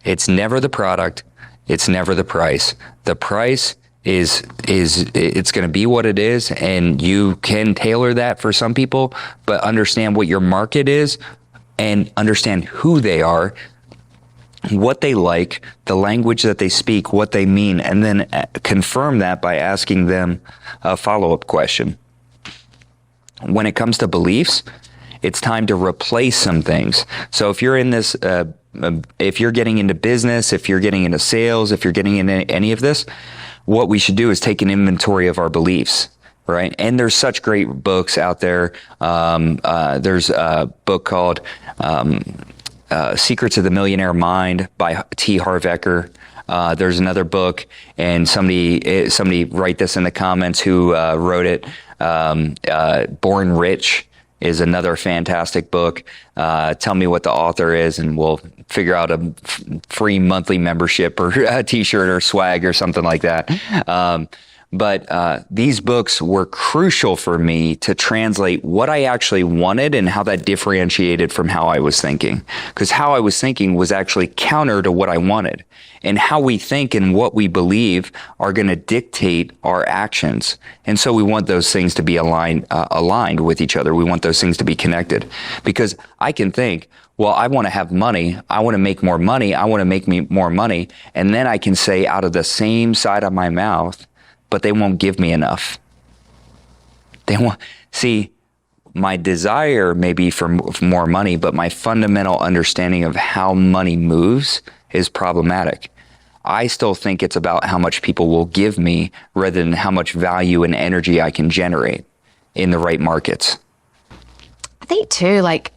It's never the product. It's never the price. The price is it's going to be what it is, and you can tailor that for some people, but understand what your market is and understand who they are, what they like, the language that they speak, what they mean, and then confirm that by asking them a follow-up question. When it comes to beliefs, it's time to replace some things. So if you're in this, if you're getting into business, if you're getting into sales, if you're getting into any of this, what we should do is take an inventory of our beliefs, right? And there's such great books out there. There's a book called Secrets of the Millionaire Mind by T. Harv Eker. There's another book, and somebody write this in the comments who wrote it. Born Rich is another fantastic book. Tell me what the author is, and we'll figure out a free monthly membership or a t-shirt or swag or something like that. But these books were crucial for me to translate what I actually wanted and how that differentiated from how I was thinking. Because how I was thinking was actually counter to what I wanted. And how we think and what we believe are going to dictate our actions. And so we want those things to be aligned with each other. We want those things to be connected. Because I can think, well, I want to have money. I want to make more money. I want to make me more money. And then I can say out of the same side of my mouth, but they won't give me enough. My desire may be for more money, but my fundamental understanding of how money moves is problematic. I still think it's about how much people will give me rather than how much value and energy I can generate in the right markets. I think too, like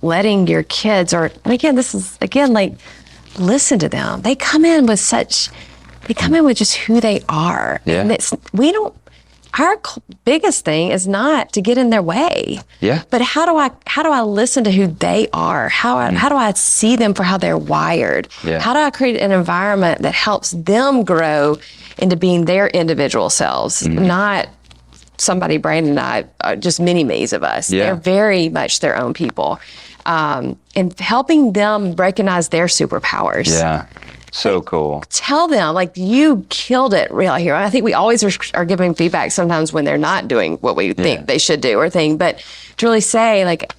letting your kids, and again, this is like, listen to them. They come in with just who they are. Yeah. And our biggest thing is not to get in their way. Yeah. But how do I listen to who they are? How do I see them for how they're wired? Yeah. How do I create an environment that helps them grow into being their individual selves, not somebody, Brandon and I, just mini-me's of us. Yeah. They're very much their own people. And helping them recognize their superpowers. Yeah. So cool. Tell them, like, you killed it really here. I think we always are giving feedback sometimes when they're not doing what we think they should do but to really say, like,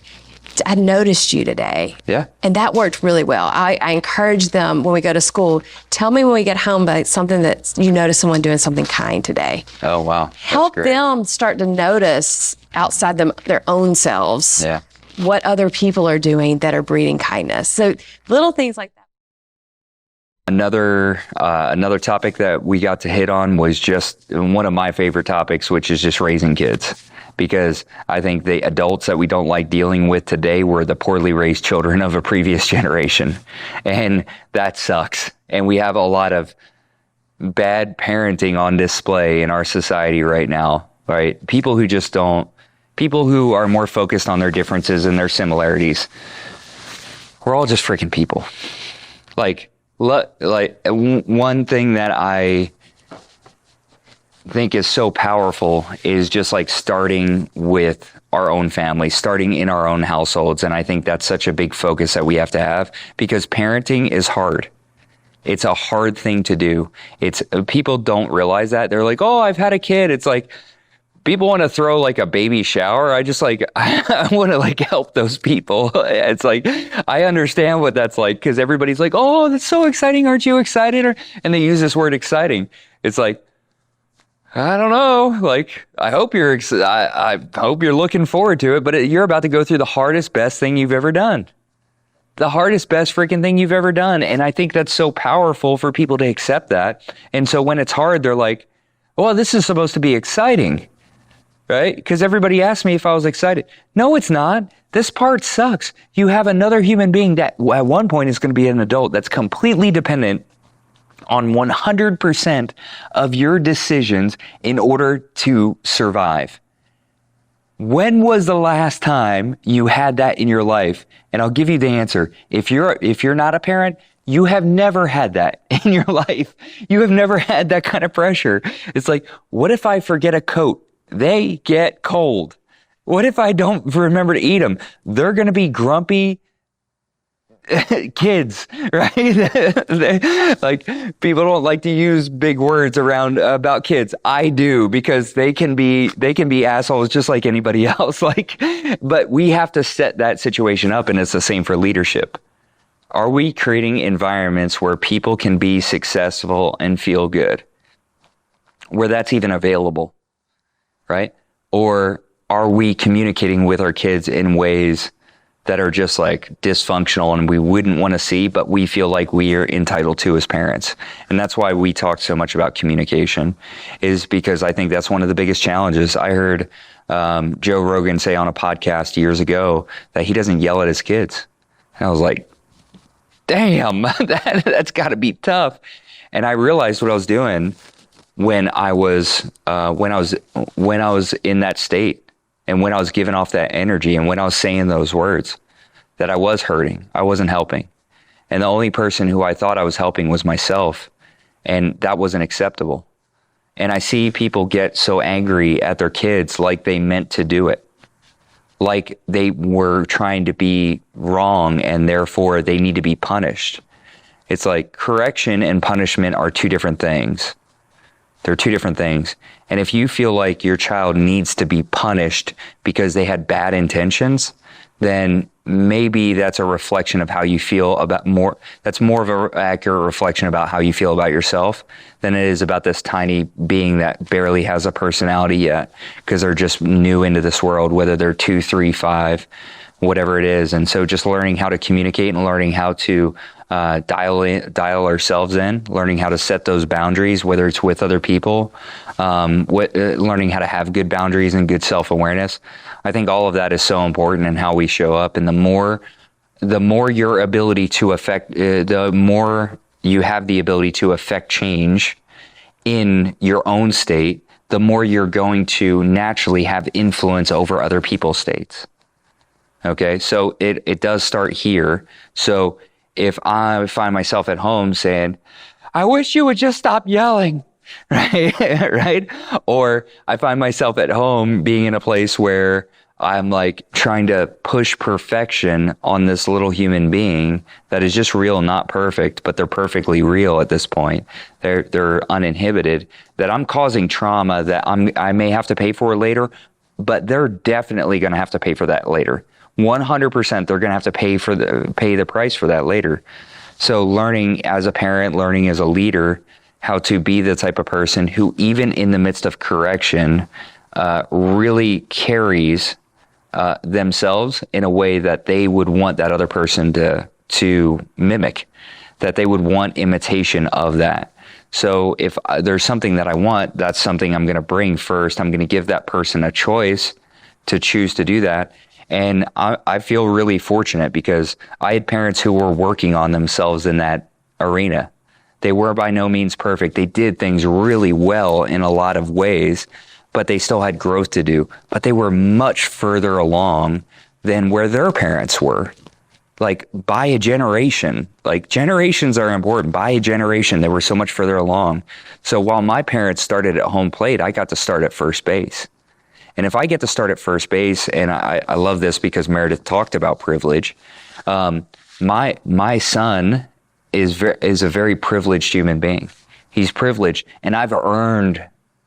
I noticed you today. Yeah. And that worked really well. I encourage them when we go to school, tell me when we get home about something that you notice someone doing something kind today. Oh, wow. That's Help great. them start to notice outside their own selves Yeah. what other people are doing that are breeding kindness. So little things like that. Another topic that we got to hit on was just one of my favorite topics, which is just raising kids. Because I think the adults that we don't like dealing with today were the poorly raised children of a previous generation. And that sucks. And we have a lot of bad parenting on display in our society right now, right? People who are more focused on their differences and their similarities. We're all just freaking people. Like one thing that I think is so powerful is just like starting with our own family, starting in our own households. And I think that's such a big focus that we have to have, because parenting is hard. It's a hard thing to do. People don't realize that. They're like, oh, I've had a kid. It's like, people want to throw like a baby shower. I want to like help those people. It's like, I understand what that's like, because everybody's like, oh, that's so exciting. Aren't you excited? And they use this word exciting. It's like, I don't know. Like, I hope you're looking forward to it, but you're about to go through the hardest, best thing you've ever done. The hardest, best freaking thing you've ever done. And I think that's so powerful for people to accept that. And so when it's hard, they're like, well, this is supposed to be exciting. Right? Because everybody asked me if I was excited. No, it's not. This part sucks. You have another human being that at one point is going to be an adult that's completely dependent on 100% of your decisions in order to survive. When was the last time you had that in your life? And I'll give you the answer. If you're not a parent, you have never had that in your life. You have never had that kind of pressure. It's like, what if I forget a coat? They get cold. What if I don't remember to eat them? They're going to be grumpy kids, right? Like, people don't like to use big words about kids. I do, because they can be assholes just like anybody else. But we have to set that situation up, and it's the same for leadership. Are we creating environments where people can be successful and feel good, where that's even available? Right? Or are we communicating with our kids in ways that are just like dysfunctional and we wouldn't want to see, but we feel like we are entitled to as parents? And that's why we talk so much about communication, is because I think that's one of the biggest challenges. I heard Joe Rogan say on a podcast years ago that he doesn't yell at his kids. And I was like, damn, that's got to be tough. And I realized what I was doing when I was in that state, and when I was giving off that energy, and when I was saying those words, that I was hurting. I wasn't helping. And the only person who I thought I was helping was myself. And that wasn't acceptable. And I see people get so angry at their kids like they meant to do it. Like they were trying to be wrong and therefore they need to be punished. It's like correction and punishment are two different things. They're two different things. And if you feel like your child needs to be punished because they had bad intentions, then maybe that's a reflection of how you feel that's more of an accurate reflection about how you feel about yourself than it is about this tiny being that barely has a personality yet, because they're just new into this world, whether they're 2, 3, 5, whatever it is. And so just learning how to communicate and learning how to dial ourselves in, learning how to set those boundaries, whether it's with other people, learning how to have good boundaries and good self-awareness. I think all of that is so important in how we show up. And the more your ability to affect, the more you have the ability to affect change in your own state, the more you're going to naturally have influence over other people's states. Okay, so it does start here. So if I find myself at home saying, I wish you would just stop yelling, right? Right? Or I find myself at home being in a place where I'm like trying to push perfection on this little human being that is just real, not perfect, but they're perfectly real at this point. They're uninhibited, that I'm causing trauma that I may have to pay for later, but they're definitely going to have to pay for that later. 100% they're going to have to pay the price for that later. So learning as a parent, learning as a leader, how to be the type of person who, even in the midst of correction, really carries themselves in a way that they would want that other person to mimic, that they would want imitation of that. So if there's something that I want, that's something I'm going to bring first. I'm going to give that person a choice to choose to do that. And I feel really fortunate because I had parents who were working on themselves in that arena. They were by no means perfect. They did things really well in a lot of ways, but they still had growth to do. But they were much further along than where their parents were. Like by a generation, like generations are important. By a generation, they were so much further along. So while my parents started at home plate, I got to start at first base. And if I get to start at first base, and I love this because Meredith talked about privilege, my son is a very privileged human being. He's privileged, and I've earned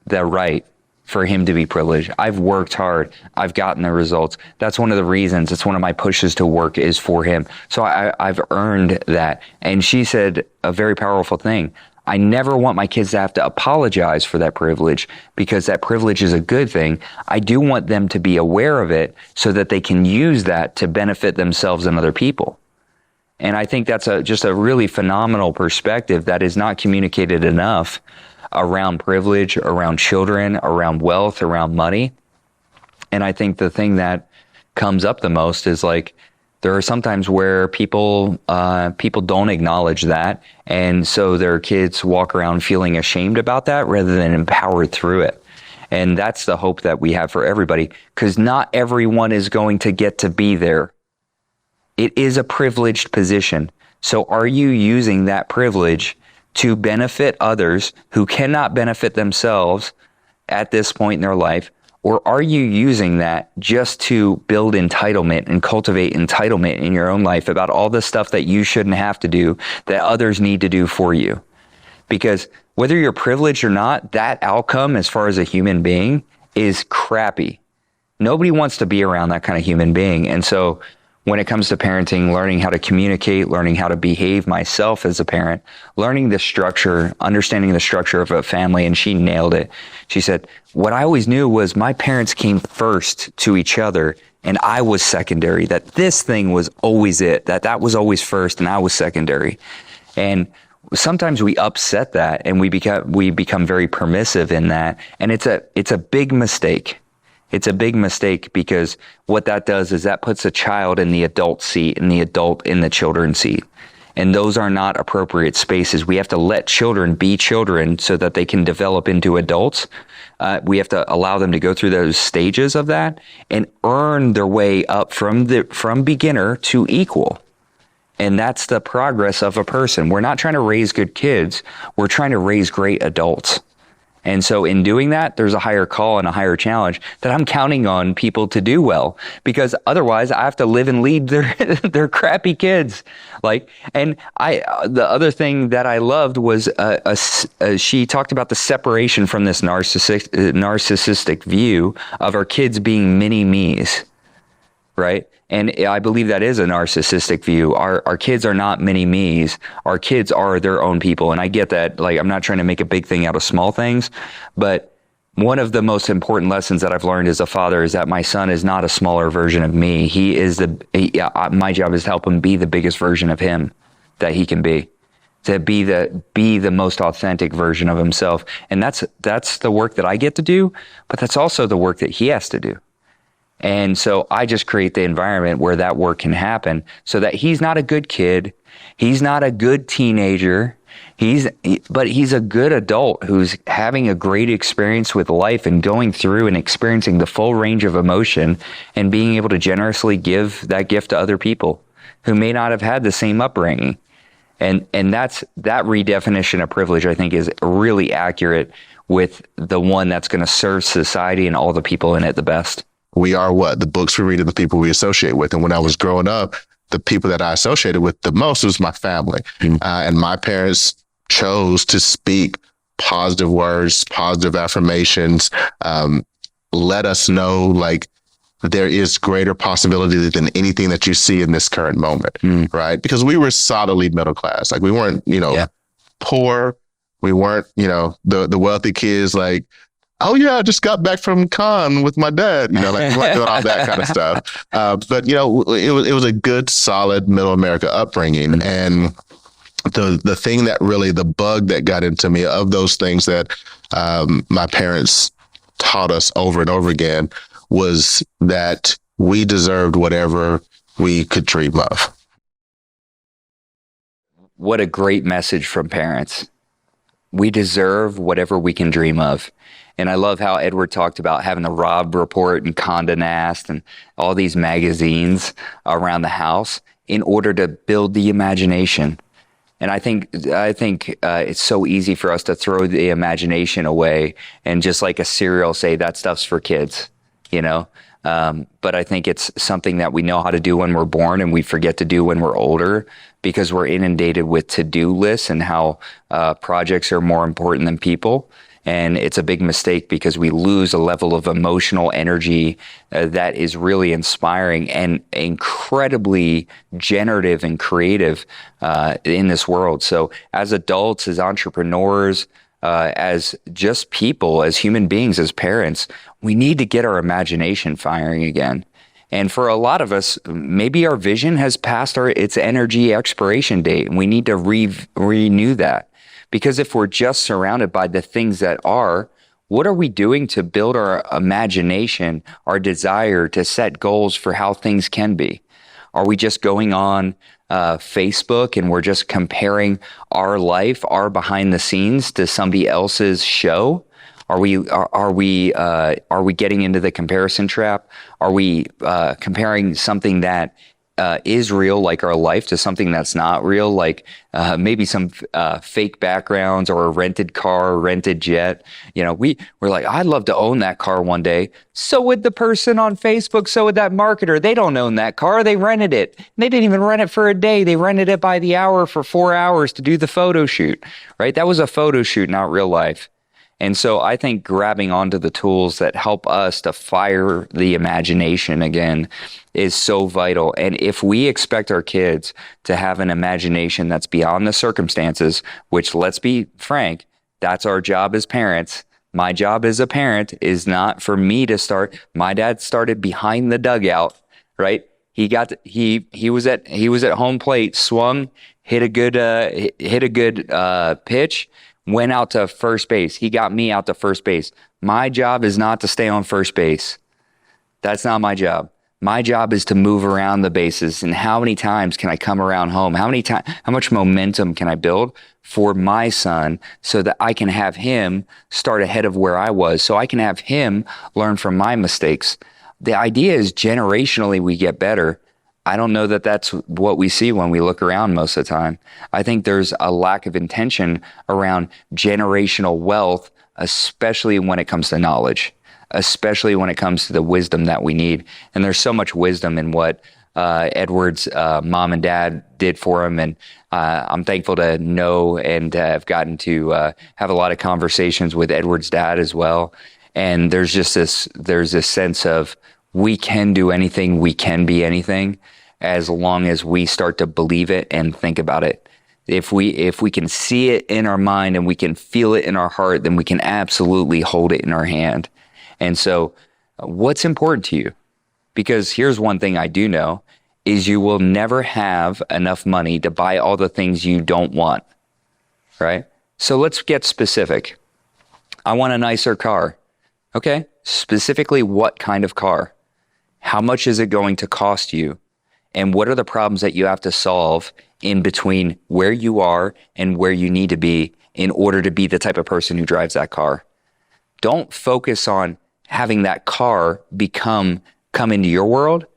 the right for him to be privileged. I've worked hard. I've gotten the results. That's one of the reasons. It's one of my pushes to work is for him. So I've earned that. And she said a very powerful thing. I never want my kids to have to apologize for that privilege because that privilege is a good thing. I do want them to be aware of it so that they can use that to benefit themselves and other people. And I think that's just a really phenomenal perspective that is not communicated enough around privilege, around children, around wealth, around money. And I think the thing that comes up the most is like, there are sometimes where people don't acknowledge that. And so their kids walk around feeling ashamed about that rather than empowered through it. And that's the hope that we have for everybody, because not everyone is going to get to be there. It is a privileged position. So are you using that privilege to benefit others who cannot benefit themselves at this point in their life? Or are you using that just to build entitlement and cultivate entitlement in your own life about all the stuff that you shouldn't have to do, that others need to do for you? Because whether you're privileged or not, that outcome as far as a human being is crappy. Nobody wants to be around that kind of human being. And so when it comes to parenting, learning how to communicate, learning how to behave myself as a parent, learning the structure, understanding the structure of a family, and she nailed it. She said, what I always knew was my parents came first to each other and I was secondary, that this thing was always it, that was always first and I was secondary. And sometimes we upset that and we become very permissive in that. And it's a big mistake. It's a big mistake because what that does is that puts a child in the adult seat and the adult in the children's seat. And those are not appropriate spaces. We have to let children be children so that they can develop into adults. We have to allow them to go through those stages of that and earn their way up from beginner to equal. And that's the progress of a person. We're not trying to raise good kids. We're trying to raise great adults. And so in doing that, there's a higher call and a higher challenge that I'm counting on people to do well, because otherwise I have to live and lead their crappy kids. The other thing that I loved was she talked about the separation from this narcissistic view of our kids being mini me's, right? And I believe that is a narcissistic view. Our kids are not mini me's. Our kids are their own people. And I get that. Like, I'm not trying to make a big thing out of small things, but one of the most important lessons that I've learned as a father is that my son is not a smaller version of me. My job is to help him be the biggest version of him that he can be, to be the most authentic version of himself. And that's the work that I get to do, but that's also the work that he has to do. And so I just create the environment where that work can happen so that he's not a good kid. He's not a good teenager. But he's a good adult who's having a great experience with life and going through and experiencing the full range of emotion and being able to generously give that gift to other people who may not have had the same upbringing. And that redefinition of privilege, I think, is really accurate with the one that's going to serve society and all the people in it the best. We are what? The books we read and the people we associate with. And when I was growing up, the people that I associated with the most was my family. And my parents chose to speak positive words, positive affirmations, let us know, like, there is greater possibility than anything that you see in this current moment, right? Because we were solidly middle class. Like we weren't, poor. We weren't, the wealthy kids like, oh yeah, I just got back from Cannes with my dad, like we weren't doing all that kind of stuff. But it was a good, solid middle America upbringing. And the thing that really, the bug that got into me of those things that my parents taught us over and over again was that we deserved whatever we could dream of. What a great message from parents. We deserve whatever we can dream of. And I love how Edward talked about having the Robb Report and Condé Nast and all these magazines around the house in order to build the imagination. And I think it's so easy for us to throw the imagination away and just like a cereal say that stuff's for kids, But I think it's something that we know how to do when we're born and we forget to do when we're older because we're inundated with to-do lists and how projects are more important than people. And it's a big mistake because we lose a level of emotional energy that is really inspiring and incredibly generative and creative in this world. So as adults, as entrepreneurs, as just people, as human beings, as parents, we need to get our imagination firing again. And for a lot of us, maybe our vision has passed its energy expiration date, and we need to renew that. Because if we're just surrounded by the things that are, what are we doing to build our imagination, our desire to set goals for how things can be? Are we just going on Facebook and we're just comparing our life, our behind the scenes to somebody else's show? Are we getting into the comparison trap? Are we comparing something that is real, like our life, to something that's not real, like maybe some fake backgrounds or a rented car, rented jet? We're like, I'd love to own that car one day. So would the person on Facebook. So would that marketer. They don't own that car. They rented it. They didn't even rent it for a day. They rented it by the hour for 4 hours to do the photo shoot, right? That was a photo shoot, not real life. And so I think grabbing onto the tools that help us to fire the imagination again is so vital. And if we expect our kids to have an imagination that's beyond the circumstances, which, let's be frank, that's our job as parents. My job as a parent is not for me to start. My dad started behind the dugout, right? He was at home plate, swung, hit a good pitch, went out to first base. He got me out to first base. My job is not to stay on first base. That's not my job. My job is to move around the bases. And how many times can I come around home? How much momentum can I build for my son so that I can have him start ahead of where I was, so I can have him learn from my mistakes? The idea is generationally we get better. I don't know that that's what we see when we look around most of the time. I think there's a lack of intention around generational wealth, especially when it comes to knowledge, especially when it comes to the wisdom that we need. And there's so much wisdom in what Edward's mom and dad did for him. And I'm thankful to know and have gotten to have a lot of conversations with Edward's dad as well. And there's this sense of we can do anything, we can be anything, as long as we start to believe it and think about it. If we can see it in our mind and we can feel it in our heart, then we can absolutely hold it in our hand. And so what's important to you? Because here's one thing I do know, is you will never have enough money to buy all the things you don't want, right? So let's get specific. I want a nicer car. Okay, specifically what kind of car? How much is it going to cost you? And what are the problems that you have to solve in between where you are and where you need to be in order to be the type of person who drives that car? Don't focus on having that car come into your world.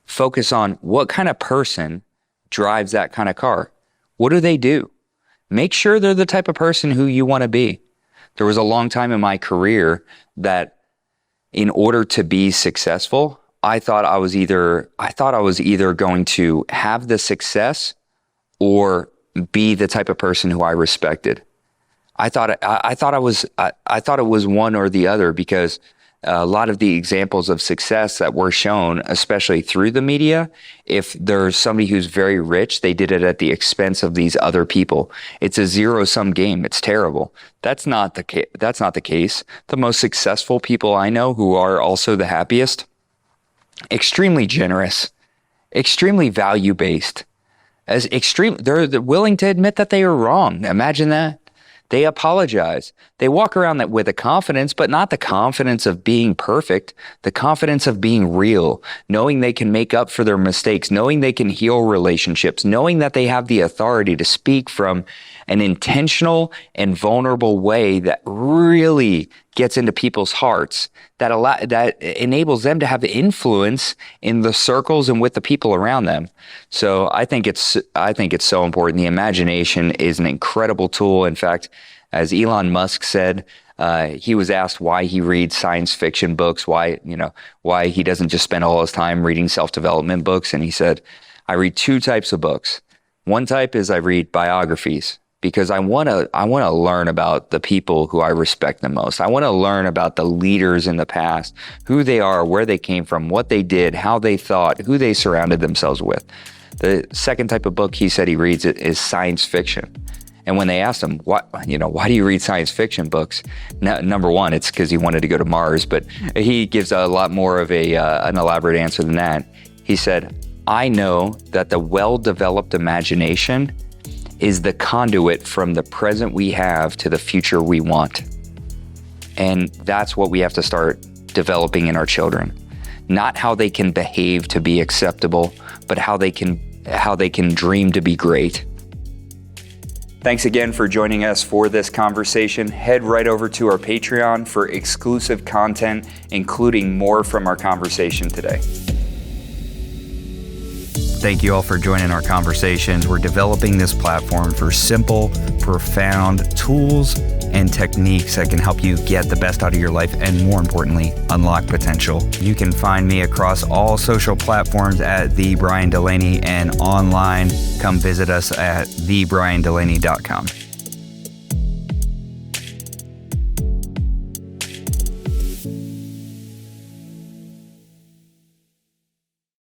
Focus on what kind of person drives that kind of car. What do they do? Make sure they're the type of person who you want to be. There was a long time in my career that in order to be successful, I thought I was either going to have the success or be the type of person who I respected. I thought it was one or the other, because a lot of the examples of success that were shown, especially through the media, if there's somebody who's very rich, they did it at the expense of these other people. It's a zero-sum game. It's terrible. That's not the case. The most successful people I know, who are also the happiest, extremely generous, extremely value-based, they're willing to admit that they were wrong. Imagine that. They apologize. They walk around with a confidence, but not the confidence of being perfect, the confidence of being real, knowing they can make up for their mistakes, knowing they can heal relationships, knowing that they have the authority to speak from an intentional and vulnerable way that really gets into people's hearts, that enables them to have the influence in the circles and with the people around them. So I think it's so important. The imagination is an incredible tool. In fact, as Elon Musk said, he was asked why he reads science fiction books, why he doesn't just spend all his time reading self-development books. And he said, I read two types of books. One type is I read biographies, because I want to learn about the people who I respect the most. I want to learn about the leaders in the past, who they are, where they came from, what they did, how they thought, who they surrounded themselves with. The second type of book he said he reads is science fiction. And when they asked him, why do you read science fiction books? Number one, it's because he wanted to go to Mars, but he gives a lot more of an elaborate answer than that. He said, I know that the well-developed imagination is the conduit from the present we have to the future we want. And that's what we have to start developing in our children. Not how they can behave to be acceptable, but how they can dream to be great. Thanks again for joining us for this conversation. Head right over to our Patreon for exclusive content, including more from our conversation today. Thank you all for joining our conversations. We're developing this platform for simple, profound tools and techniques that can help you get the best out of your life and, more importantly, unlock potential. You can find me across all social platforms at The Brian Delaney, and online, come visit us at thebriandelaney.com.